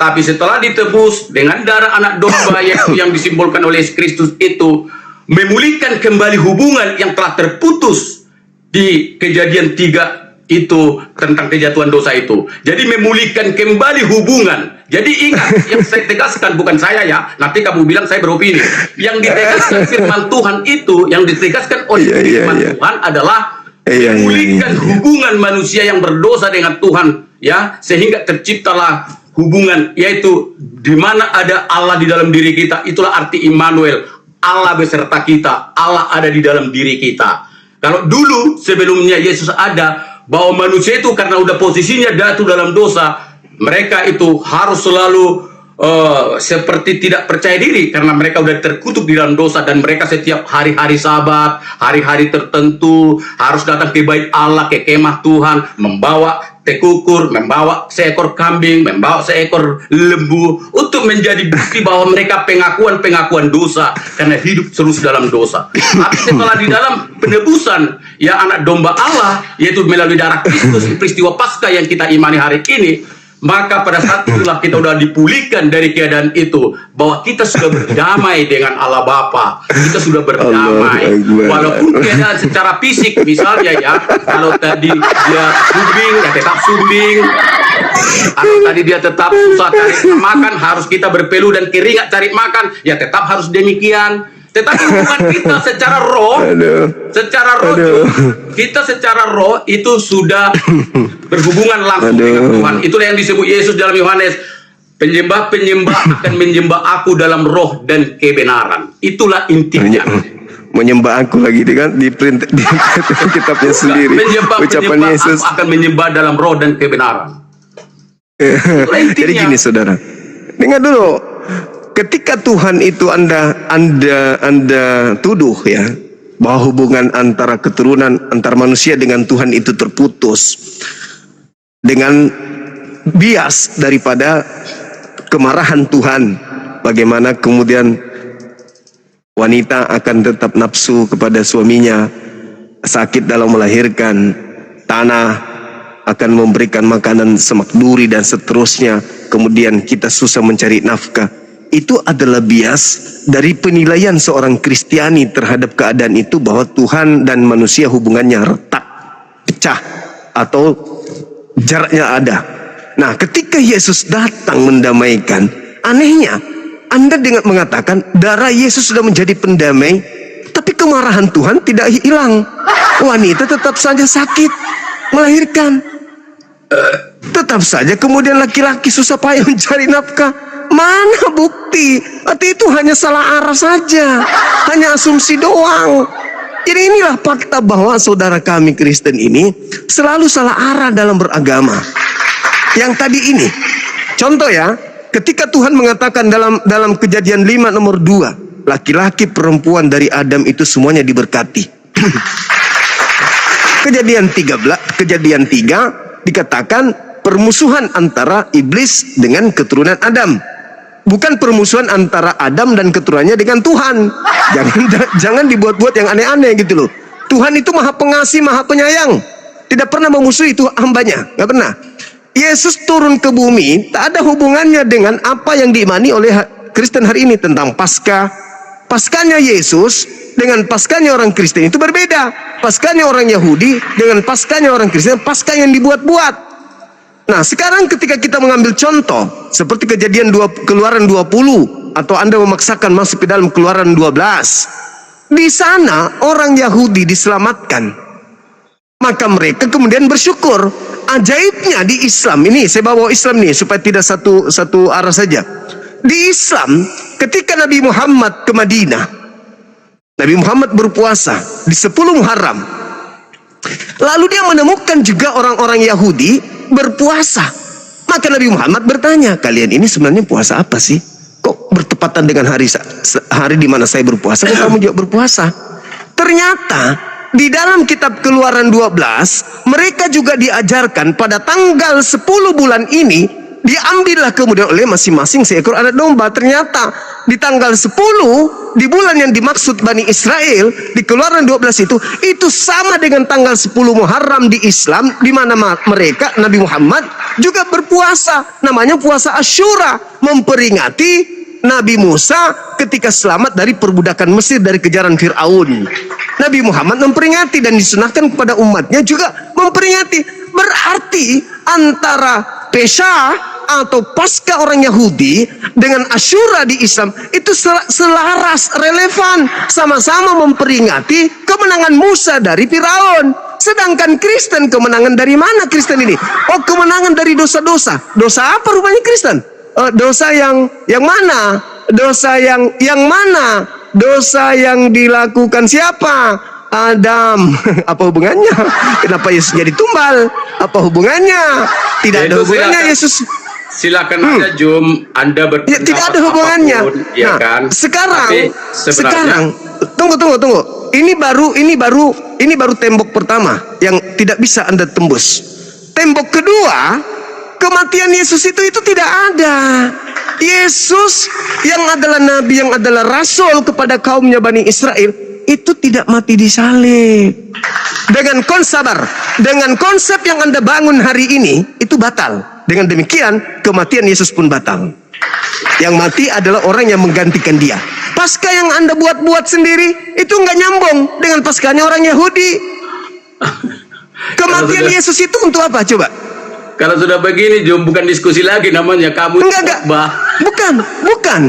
Tapi setelah ditebus dengan darah anak domba yang disimbolkan oleh Kristus itu, memulihkan kembali hubungan yang telah terputus di Kejadian 3 itu tentang kejatuhan dosa itu. Jadi memulihkan kembali hubungan. Jadi ingat, yang saya tegaskan bukan saya ya. Nanti kamu bilang saya beropini. Yang ditegaskan firman Tuhan itu, yang ditegaskan oleh firman Tuhan adalah memulihkan hubungan manusia yang berdosa dengan Tuhan, ya, sehingga terciptalah hubungan, yaitu di mana ada Allah di dalam diri kita. Itulah arti Immanuel, Allah beserta kita, Allah ada di dalam diri kita. Kalau dulu sebelumnya Yesus ada, bahwa manusia itu karena udah posisinya jatuh dalam dosa, mereka itu harus selalu seperti tidak percaya diri karena mereka udah terkutuk di dalam dosa, dan mereka setiap hari-hari Sabat, hari-hari tertentu harus datang ke bait Allah, ke kemah Tuhan, membawa tekukur, membawa seekor kambing, membawa seekor lembu untuk menjadi bukti bahwa mereka pengakuan dosa karena hidup terus dalam dosa. Tapi setelah di dalam penebusan ya anak domba Allah, yaitu melalui darah Kristus, peristiwa Paskah yang kita imani hari ini, maka pada saat itulah kita sudah dipulihkan dari keadaan itu, bahwa kita sudah berdamai dengan Allah Bapa. Kita sudah berdamai. Walaupun keadaan secara fisik, misalnya ya, kalau tadi dia sumbing, ya tetap sumbing. Kalau tadi dia tetap susah cari makan, harus kita berpeluh dan keringat cari makan, ya tetap harus demikian. Tetapi hubungan kita secara roh, kita secara roh itu sudah berhubungan langsung dengan Tuhan. Itulah yang disebut Yesus dalam Yohanes, penyembah-penyembah akan menyembah aku dalam roh dan kebenaran. Itulah intinya. Menyembah aku lagi kan di print di kitabnya sendiri. Ucapan Yesus aku akan menyembah dalam roh dan kebenaran. Jadi gini saudara, dengar dulu. Ketika Tuhan itu anda tuduh ya bahwa hubungan antara keturunan antar manusia dengan Tuhan itu terputus dengan bias daripada kemarahan Tuhan, bagaimana kemudian wanita akan tetap nafsu kepada suaminya, sakit dalam melahirkan, tanah akan memberikan makanan semak duri dan seterusnya, kemudian kita susah mencari nafkah. Itu adalah bias dari penilaian seorang Kristiani terhadap keadaan itu, bahwa Tuhan dan manusia hubungannya retak, pecah, atau jaraknya ada. Nah, ketika Yesus datang mendamaikan, anehnya Anda dengan mengatakan darah Yesus sudah menjadi pendamai, tapi kemarahan Tuhan tidak hilang. Wanita tetap saja sakit melahirkan. Tetap saja kemudian laki-laki susah payah mencari nafkah. Mana bukti? Berarti itu hanya salah arah saja, hanya asumsi doang. Jadi inilah fakta bahwa saudara kami Kristen ini selalu salah arah dalam beragama. Yang tadi ini, contoh ya, ketika Tuhan mengatakan dalam Kejadian 5 nomor 2, laki-laki perempuan dari Adam itu semuanya diberkati. Kejadian 3 dikatakan permusuhan antara iblis dengan keturunan Adam. Bukan permusuhan antara Adam dan keturunannya dengan Tuhan. Jangan dibuat-buat yang aneh-aneh gitu loh. Tuhan itu maha pengasih, maha penyayang. Tidak pernah memusuhi itu hambanya. Gak pernah. Yesus turun ke bumi tak ada hubungannya dengan apa yang diimani oleh Kristen hari ini tentang Paskah. Paskahnya Yesus dengan Paskahnya orang Kristen itu berbeda. Paskahnya orang Yahudi dengan Paskahnya orang Kristen, Paskah yang dibuat-buat. Nah, sekarang ketika kita mengambil contoh seperti Keluaran 20 atau Anda memaksakan masuk ke dalam Keluaran 12. Di sana orang Yahudi diselamatkan. Maka mereka kemudian bersyukur. Ajaibnya di Islam ini, saya bawa Islam nih supaya tidak satu arah saja. Di Islam, ketika Nabi Muhammad ke Madinah, Nabi Muhammad berpuasa di 10 Muharram. Lalu dia menemukan juga orang-orang Yahudi berpuasa. Maka Nabi Muhammad bertanya, kalian ini sebenarnya puasa apa sih? Kok bertepatan dengan hari di mana saya berpuasa, kok kamu juga berpuasa? Ternyata di dalam kitab Keluaran 12, mereka juga diajarkan pada tanggal 10 bulan ini, diambillah kemudian oleh masing-masing seekor anak domba. Ternyata di tanggal 10, di bulan yang dimaksud Bani Israel, di Keluaran 12 itu sama dengan tanggal 10 Muharram di Islam, di mana mereka, Nabi Muhammad juga berpuasa. Namanya puasa Asyura, memperingati Nabi Musa ketika selamat dari perbudakan Mesir, dari kejaran Fir'aun. Nabi Muhammad memperingati dan disunahkan kepada umatnya juga memperingati. Berarti antara Pesah atau Paskah orang Yahudi dengan Asyura di Islam itu selaras, relevan, sama-sama memperingati kemenangan Musa dari Firaun. Sedangkan Kristen, kemenangan dari mana Kristen ini? Oh, kemenangan dari dosa-dosa. Dosa apa rupanya Kristen? Dosa yang mana? Dosa yang mana? Dosa yang dilakukan siapa? Adam. Apa hubungannya? Kenapa Yesus jadi tumbal? Apa hubungangannya? Tidak ada hubungannya Yesus. Silakan aja Jum, Anda berpendapat. Ya, tidak ada hubungannya. Apapun, ya nah, kan? sekarang tunggu. Ini baru tembok pertama yang tidak bisa Anda tembus. Tembok kedua, kematian Yesus itu tidak ada. Yesus yang adalah nabi, yang adalah rasul kepada kaumnya Bani Israel, itu tidak mati di salib. Dengan konsep yang Anda bangun hari ini itu batal. Dengan demikian kematian Yesus pun batal. Yang mati adalah orang yang menggantikan dia. Paskah yang Anda buat-buat sendiri itu nggak nyambung dengan Paskahnya orang Yahudi. Kematian Yesus itu untuk apa coba? Kalau sudah begini Jum, bukan diskusi lagi namanya, kamu enggak. Bukan.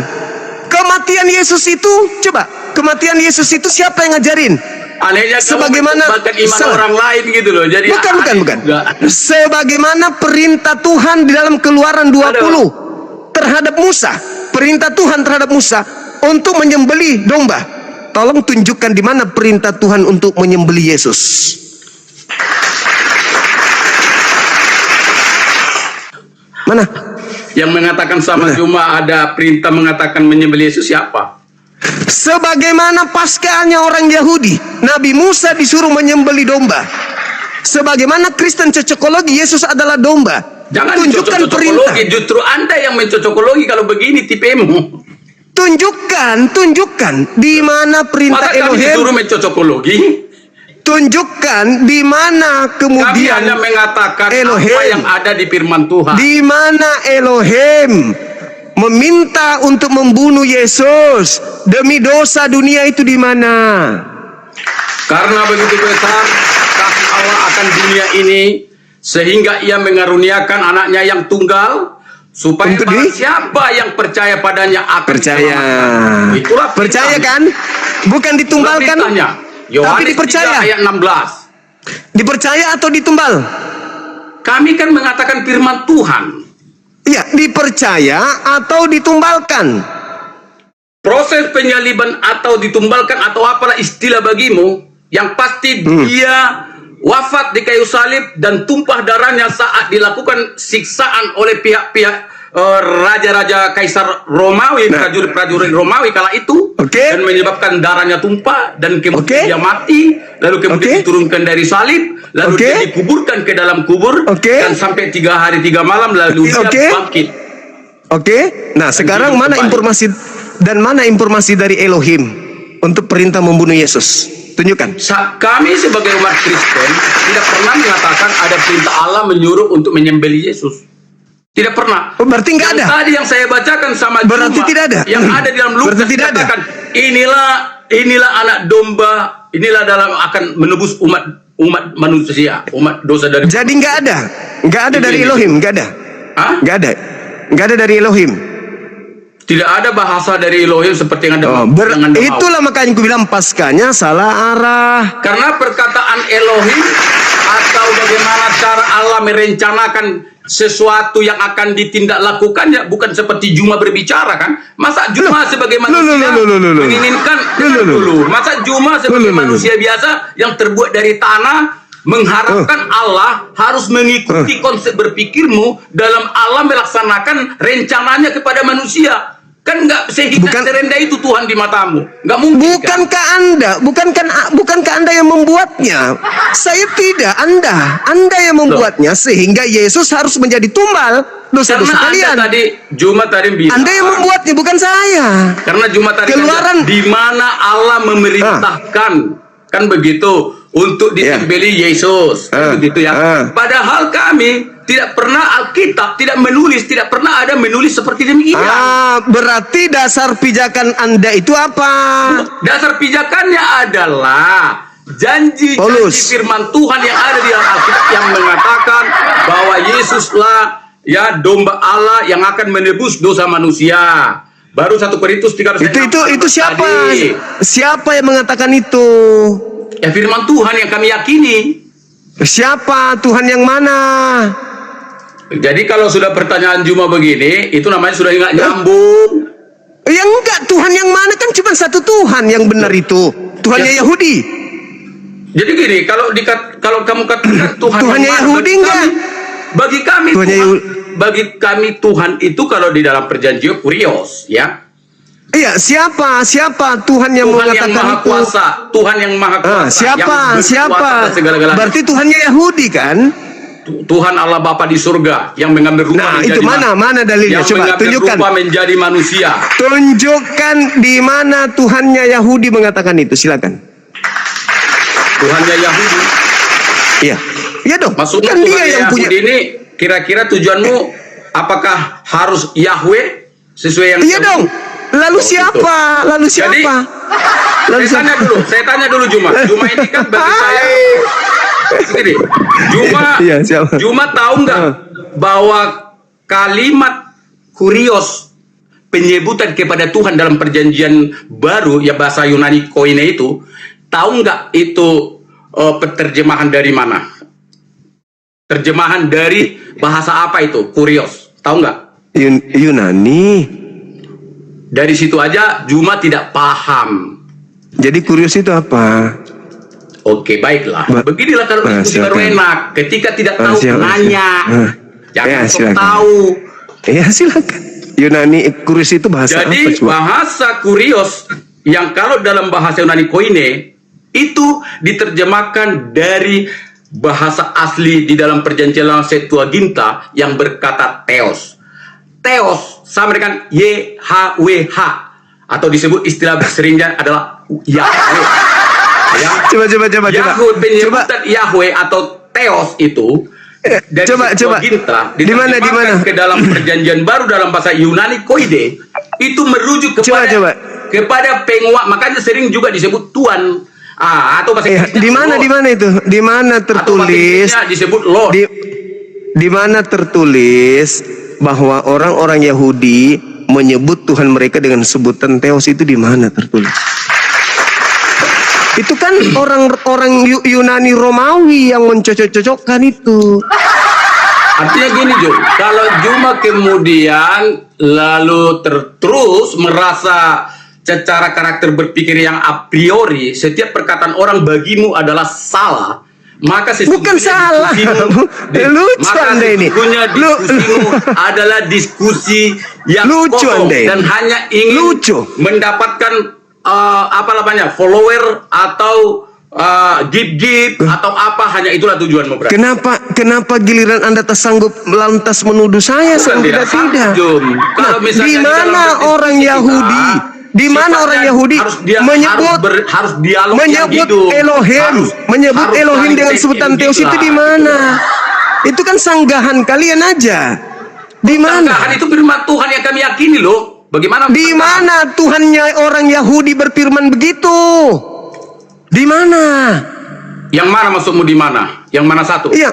Kematian Yesus itu, coba, kematian Yesus itu siapa yang ngajarin? Anehnya sebagaimana iman orang lain gitu loh. Jadi bukan. Sebagaimana perintah Tuhan di dalam Keluaran 20 terhadap Musa, perintah Tuhan terhadap Musa untuk menyembelih domba. Tolong tunjukkan di mana perintah Tuhan untuk menyembelih Yesus. Mana? Yang mengatakan sama cuma ada perintah mengatakan menyembelih Yesus siapa? Sebagaimana Paskahnya orang Yahudi, Nabi Musa disuruh menyembelih domba. Sebagaimana Kristen cocokologi, Yesus adalah domba. Jangan tunjukkan perintah. Justru Anda yang mencocokologi kalau begini tipemu. Tunjukkan di mana perintah Elohim. Masa kami disuruh mencocokologi? Tunjukkan di mana kemudian kami hanya mengatakan Elohim, apa yang ada di firman Tuhan. Di mana Elohim meminta untuk membunuh Yesus demi dosa dunia itu di mana? Karena begitu besar kasih Allah akan dunia ini sehingga ia mengaruniakan anaknya yang tunggal supaya Untuk barang siapa yang percaya padanya akan percaya. diselamatkan. Itulah Percaya perintahnya. kan? Bukan ditumbalkan, Perintahnya. tapi Yohanes dipercaya. 3 ayat 16. Dipercaya atau ditumbal? Kami kan mengatakan firman Tuhan. Iya, dipercaya atau ditumbalkan. Proses penyaliban atau ditumbalkan atau apalah istilah bagimu, yang pasti dia wafat di kayu salib dan tumpah darahnya saat dilakukan siksaan oleh pihak-pihak raja-raja Kaisar Romawi, prajurit-prajurit Romawi kala itu, dan menyebabkan darahnya tumpah dan kemudian dia mati, lalu kemudian diturunkan dari salib, lalu dia dikuburkan ke dalam kubur, dan sampai 3 hari 3 malam lalu dia bangkit. Nah sekarang mana informasi dari Elohim untuk perintah membunuh Yesus? Tunjukkan. Kami sebagai umat Kristen tidak pernah mengatakan ada perintah Allah menyuruh untuk menyembelih Yesus. Tidak pernah. Oh, berarti nggak ada. Tadi yang saya bacakan sama berarti Juma, tidak ada. Yang ada di dalam Lukas dikatakan, inilah anak domba, inilah dalam akan menebus umat manusia, umat dosa dari. Jadi nggak ada dari Elohim, nggak ada. Hah? Nggak ada dari Elohim. Tidak ada bahasa dari Elohim seperti yang ada. Itulah makanya aku bilang paskanya salah arah. Karena perkataan Elohim atau bagaimana cara Allah merencanakan sesuatu yang akan ditindaklakukan ya bukan seperti Juma berbicara kan. Masa Juma sebagai manusia menginginkan dulu. Masa Juma sebagai manusia biasa yang terbuat dari tanah mengharapkan Allah harus mengikuti konsep berpikirmu dalam Allah melaksanakan rencananya kepada manusia. Kan nggak serendah itu Tuhan di matamu. Nggak mungkin. Bukankah Anda yang membuatnya? Saya tidak, Anda yang membuatnya sehingga Yesus harus menjadi tumbal dosa-dosa kalian. Anda Juma tadi bilang, Anda yang membuatnya, bukan saya. Karena Juma tadi di mana Allah memerintahkan, kan begitu, untuk disembelih Yesus, begitu ya. Padahal kami tidak pernah Alkitab tidak pernah ada menulis seperti demikian. Berarti dasar pijakan Anda itu apa? Dasar pijakannya adalah janji firman Tuhan yang ada di dalam Alkitab yang mengatakan bahwa Yesuslah ya domba Allah yang akan menebus dosa manusia. Baru 1 Korintus 3 itu siapa? Siapa yang mengatakan itu? Ya firman Tuhan yang kami yakini. Siapa? Tuhan yang mana? Jadi kalau sudah pertanyaan Juma begini, itu namanya sudah nggak nyambung. Ya enggak, Tuhan yang mana, kan cuma satu Tuhan yang benar itu. Tuhannya Yahudi. Jadi gini, kalau kamu katakan Tuhannya Yahudi enggak? Bagi kami Tuhan itu kalau di dalam perjanjian kurios, ya. Iya, siapa Tuhan yang mengatakan Maha itu? Kuasa, Tuhan yang Maha Kuasa. Siapa? Berarti Tuhannya Yahudi kan? Tuhan Allah Bapa di surga yang mengambil rupa menjadi itu mana dalilnya? Coba tunjukkan. Rupa menjadi manusia. Tunjukkan di mana Tuhannya Yahudi mengatakan itu, silakan. Tuhannya Yahudi. Iya. Iya dong. Maksudnya kan Tuhan dia yang punya. Ini kira-kira tujuanmu apakah harus Yahweh sesuai yang iya dong. Lalu siapa? Lalu siapa? Lalu saya tanya dulu Juma. Juma ini kan bagi saya gini, Juma tahu nggak bahwa kalimat kurios penyebutan kepada Tuhan dalam perjanjian baru ya bahasa Yunani koine itu, tahu nggak itu terjemahan dari mana? Terjemahan dari bahasa apa itu kurios? Tahu nggak? Yunani. Dari situ aja Juma tidak paham. Jadi kurios itu apa? Oke, baiklah. Beginilah kalau diskusi baru enak. Ketika tidak tahu, nanya. Jangan tahu. Ya, silakan. Yunani kurios itu bahasa apa? Jadi bahasa kurios yang kalau dalam bahasa Yunani koine itu diterjemahkan dari bahasa asli di dalam perjanjian lama Septuaginta yang berkata theos. Theos sama dengan YHWH atau disebut istilah seringnya adalah Yahweh. Ya. Coba. Yahweh, penyebutan Yahweh atau Theos itu dari Septuaginta diterjemahkan ke dalam perjanjian baru dalam bahasa Yunani koide itu merujuk kepada penguasa, makanya sering juga disebut Tuhan. Atau bahasa Inggrisnya di mana Lord. itu? Di mana Atau bahasa tertulis? Inggrisnya disebut Lord. Di mana tertulis bahwa orang-orang Yahudi menyebut Tuhan mereka dengan sebutan Theos, itu di mana tertulis? Itu kan orang-orang Yunani Romawi yang mencocok-cocokkan itu. Artinya gini Jo, kalau Juma kemudian lalu terus merasa secara karakter berpikir yang a priori setiap perkataan orang bagimu adalah salah, maka Bukan salah. Lucu Anda ini. Diskusimu adalah diskusi yang Lucu kosong Anda ini. dan hanya ingin mendapatkan follower atau give atau apa, hanya itulah tujuanmu berarti. Kenapa giliran Anda tersanggup lantas menuduh saya? Bukan Tidak. Kalau misalnya Di mana orang Yahudi? Di mana orang Yahudi menyebut Elohim, menyebut Elohim dengan sebutan Theos itu di mana? Itu kan sanggahan kalian aja. Di mana? Sanggahan itu firman Tuhan yang kami yakini loh. Bagaimana? Di mana Tuhannya orang Yahudi berfirman begitu? Di mana? Yang mana maksudmu di mana? Yang mana satu? Iya.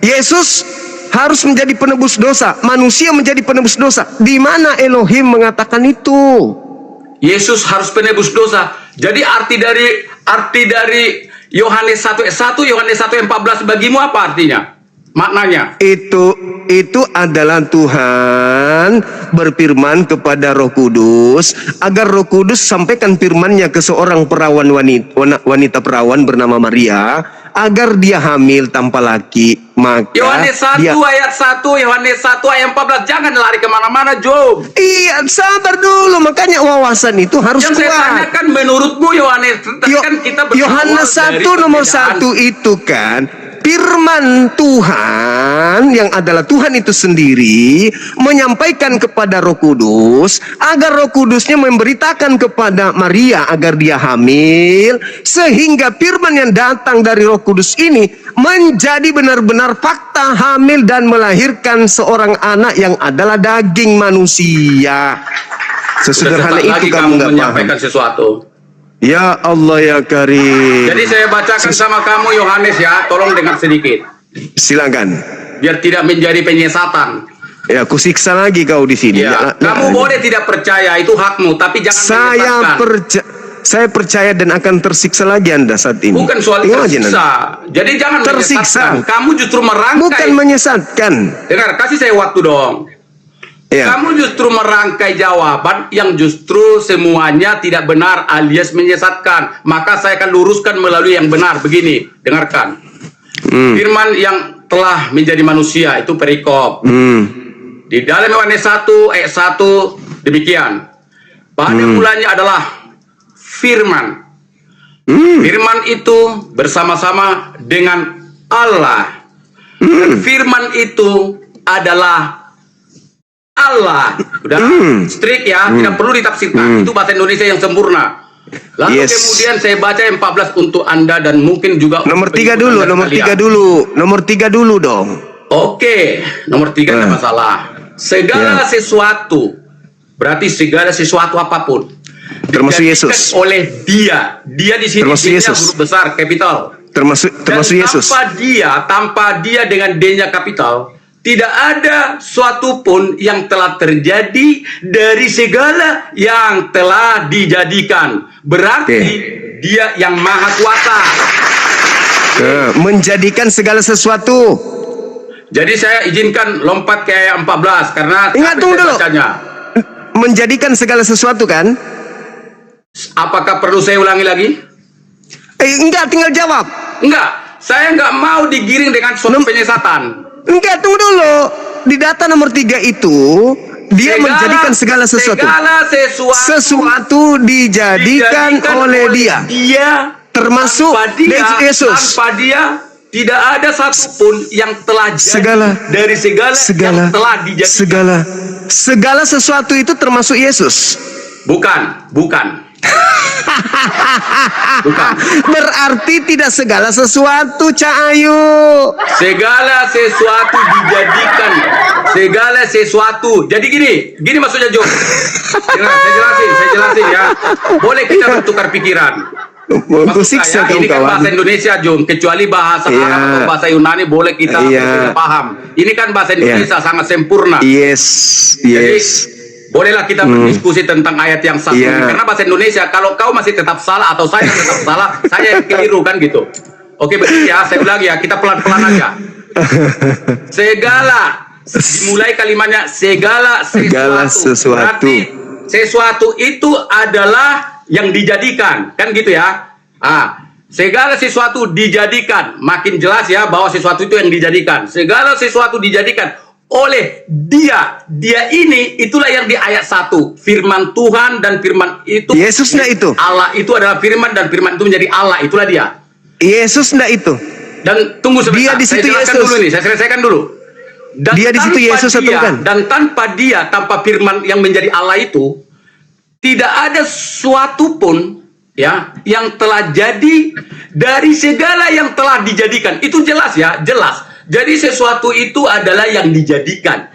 Yesus harus menjadi penebus dosa, manusia menjadi penebus dosa. Di mana Elohim mengatakan itu? Yesus harus penebus dosa. Jadi arti dari Yohanes 1:1, Yohanes 1:14 bagimu apa artinya? Maknanya? Itu adalah Tuhan berfirman kepada Roh Kudus agar Roh Kudus sampaikan firman-Nya ke seorang perawan wanita perawan bernama Maria agar dia hamil tanpa laki. Maka Yohanes 1 ayat 1, Yohanes 1 ayat 14. Jangan lari kemana-mana, Job. Iya, sabar dulu. Makanya wawasan itu harus yang kuat. Yang saya tanyakan menurutmu Yohanes, kan kita Yohanes 1 nomor 1 itu kan firman Tuhan yang adalah Tuhan itu sendiri menyampaikan kepada Roh Kudus agar Roh Kudusnya memberitakan kepada Maria agar dia hamil, sehingga firman yang datang dari Roh Kudus ini menjadi benar-benar fakta hamil dan melahirkan seorang anak yang adalah daging manusia. Sesederhana itu kamu nggak menyampaikan sesuatu. Ya Allah ya Karim. Jadi saya bacakan sama kamu Yohanes ya, tolong dengar sedikit. Silakan. Biar tidak menjadi penyesatan. Ya, aku siksa lagi kau di sini. Ya, kamu boleh tidak percaya, itu hakmu, tapi jangan saya percaya dan akan tersiksa lagi Anda saat ini. Bukan soal tersiksa. Jadi jangan tersiksa. Kamu justru merangkai. Bukan menyesatkan. Dengar, kasih saya waktu dong. Ya. Kamu justru merangkai jawaban yang justru semuanya tidak benar alias menyesatkan. Maka saya akan luruskan melalui yang benar. Begini, dengarkan. Firman yang telah menjadi manusia itu perikop. Di dalam Yohanes 1 ayat 1 demikian. Pada mulanya adalah firman. Firman itu bersama-sama dengan Allah. Dan firman itu adalah Allah. Udah strict ya, tidak perlu ditafsirkan. Itu bahasa Indonesia yang sempurna. Lalu kemudian saya baca yang 14 untuk Anda dan mungkin juga nomor 3 dulu, nomor 3 dulu. Nomor 3 dulu dong. Oke, nomor 3 tidak masalah. Segala sesuatu, berarti segala sesuatu apapun termasuk Yesus oleh dia. Dia di sini huruf besar kapital. Termasuk Yesus. Tanpa dia dengan D-nya kapital, tidak ada suatu pun yang telah terjadi dari segala yang telah dijadikan. Berarti dia yang maha kuasa. Menjadikan segala sesuatu. Jadi saya izinkan lompat ke ayat 14 karena ingat tunggu dulu. Menjadikan segala sesuatu kan? Apakah perlu saya ulangi lagi? Enggak, tinggal jawab. Enggak, saya enggak mau digiring dengan suatu penyesatan. Enggak, tunggu dulu. Di data nomor 3 itu dia menjadikan segala sesuatu. Sesuatu dijadikan oleh dia. Termasuk Yesus. Tanpa dia tidak ada satupun yang telah jadi dari segala yang telah dijadikan. Segala sesuatu itu termasuk Yesus. Bukan. Bukan. Berarti tidak segala sesuatu, Cak Ayu. Segala sesuatu dijadikan. Segala sesuatu. Jadi gini maksudnya Jo. Saya jelasin ya. Boleh kita bertukar pikiran. Aku siksa Maksud saya, ini kan kawan. bahasa Indonesia, Jum. Kecuali bahasa Iya. Arab atau bahasa Yunani boleh kita Iya. paham. Ini kan bahasa Iya. Indonesia sangat sempurna. Yes, Jadi yes. bolehlah kita berdiskusi tentang ayat yang satu Iya. ini. Karena bahasa Indonesia, kalau kau masih tetap salah atau saya tetap salah, saya yang keliru kan gitu. Oke, berarti ya, saya ulangi ya, kita pelan-pelan aja. Segala, dimulai kalimatnya segala sesuatu. Berarti sesuatu itu adalah yang dijadikan, kan gitu ya. Segala sesuatu dijadikan, makin jelas ya bahwa sesuatu itu yang dijadikan. Segala sesuatu dijadikan oleh dia. Dia ini itulah yang di ayat 1. Firman Tuhan dan firman itu Yesusnya itu. Allah itu adalah firman dan firman itu menjadi Allah, itulah dia. Yesus ndak itu. Dan tunggu sebentar, Dia di situ saya jelaskan Yesus. dulu nih, saya selesaikan dulu. Dan Dia di situ tanpa Yesus atau dia, bukan? Dan tanpa firman yang menjadi Allah itu, tidak ada suatu pun ya yang telah jadi dari segala yang telah dijadikan. Itu jelas ya, jelas. Jadi sesuatu itu adalah yang dijadikan.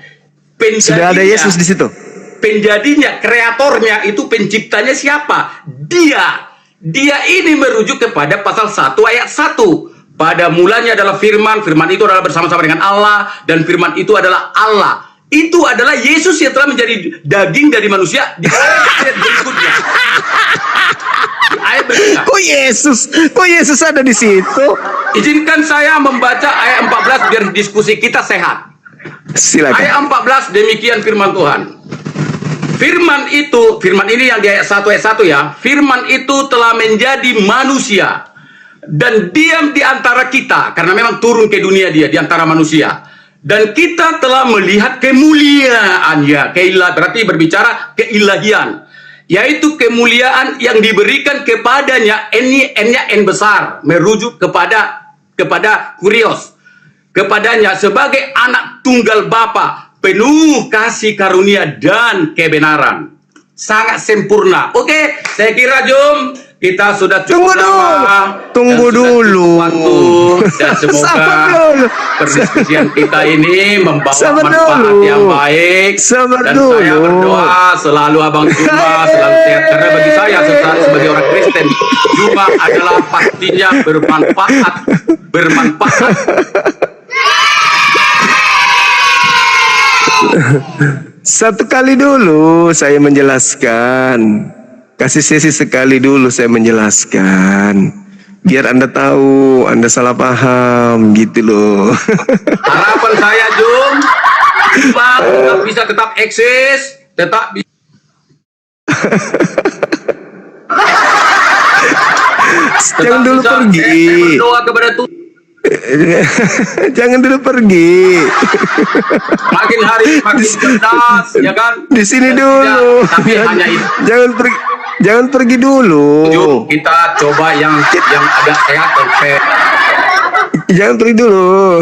Sudah ada Yesus di situ. Penjadinya, kreatornya itu penciptanya siapa? Dia. Dia ini merujuk kepada pasal 1 ayat 1. Pada mulanya adalah firman, firman itu adalah bersama-sama dengan Allah, dan firman itu adalah Allah. Itu adalah Yesus yang telah menjadi daging dari manusia di ayat berikutnya. Di ayat berikutnya. Kok Yesus ada di situ? Izinkan saya membaca ayat 14 biar diskusi kita sehat. Silakan. Ayat 14 demikian firman Tuhan. Firman ini yang di ayat 1 ya. Firman itu telah menjadi manusia dan diam di antara kita, karena memang turun ke dunia dia di antara manusia. Dan kita telah melihat kemuliaannya. Berarti berbicara keilahian, yaitu kemuliaan yang diberikan kepadanya. N-nya N besar, merujuk kepada kurios, kepadanya sebagai anak tunggal Bapa, penuh kasih karunia dan kebenaran. Sangat sempurna. Oke, saya kira Jom, kita sudah cukup Tunggu dulu. Waktu, dan semoga perdiskusian kita ini membawa manfaat yang baik. Saya berdoa selalu Abang Juma selalu sehat, karena bagi saya sebagai orang Kristen, Juma adalah pastinya bermanfaat. Satu kali dulu saya menjelaskan. Kasih sesi sekali dulu saya menjelaskan. Biar Anda tahu, Anda salah paham gitu loh. Harapan saya, Jum, bisa tetap eksis, tetap bisa. Jangan dulu pergi. Saya berdoa kepada Tuhan. Jangan dulu pergi. Makin hari makin cerdas, ya kan? Di sini dulu. Tapi hanya itu. Jangan pergi dulu. Jum, kita coba yang agak sehat dan fair. Jangan pergi dulu.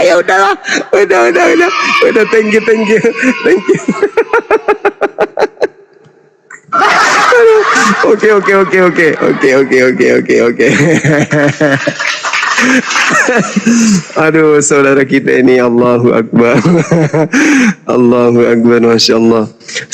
Ya udahlah, udah, thank you. Oke. Aduh, saudara kita ini Allahu Akbar. Allahu Akbar, Masya Allah.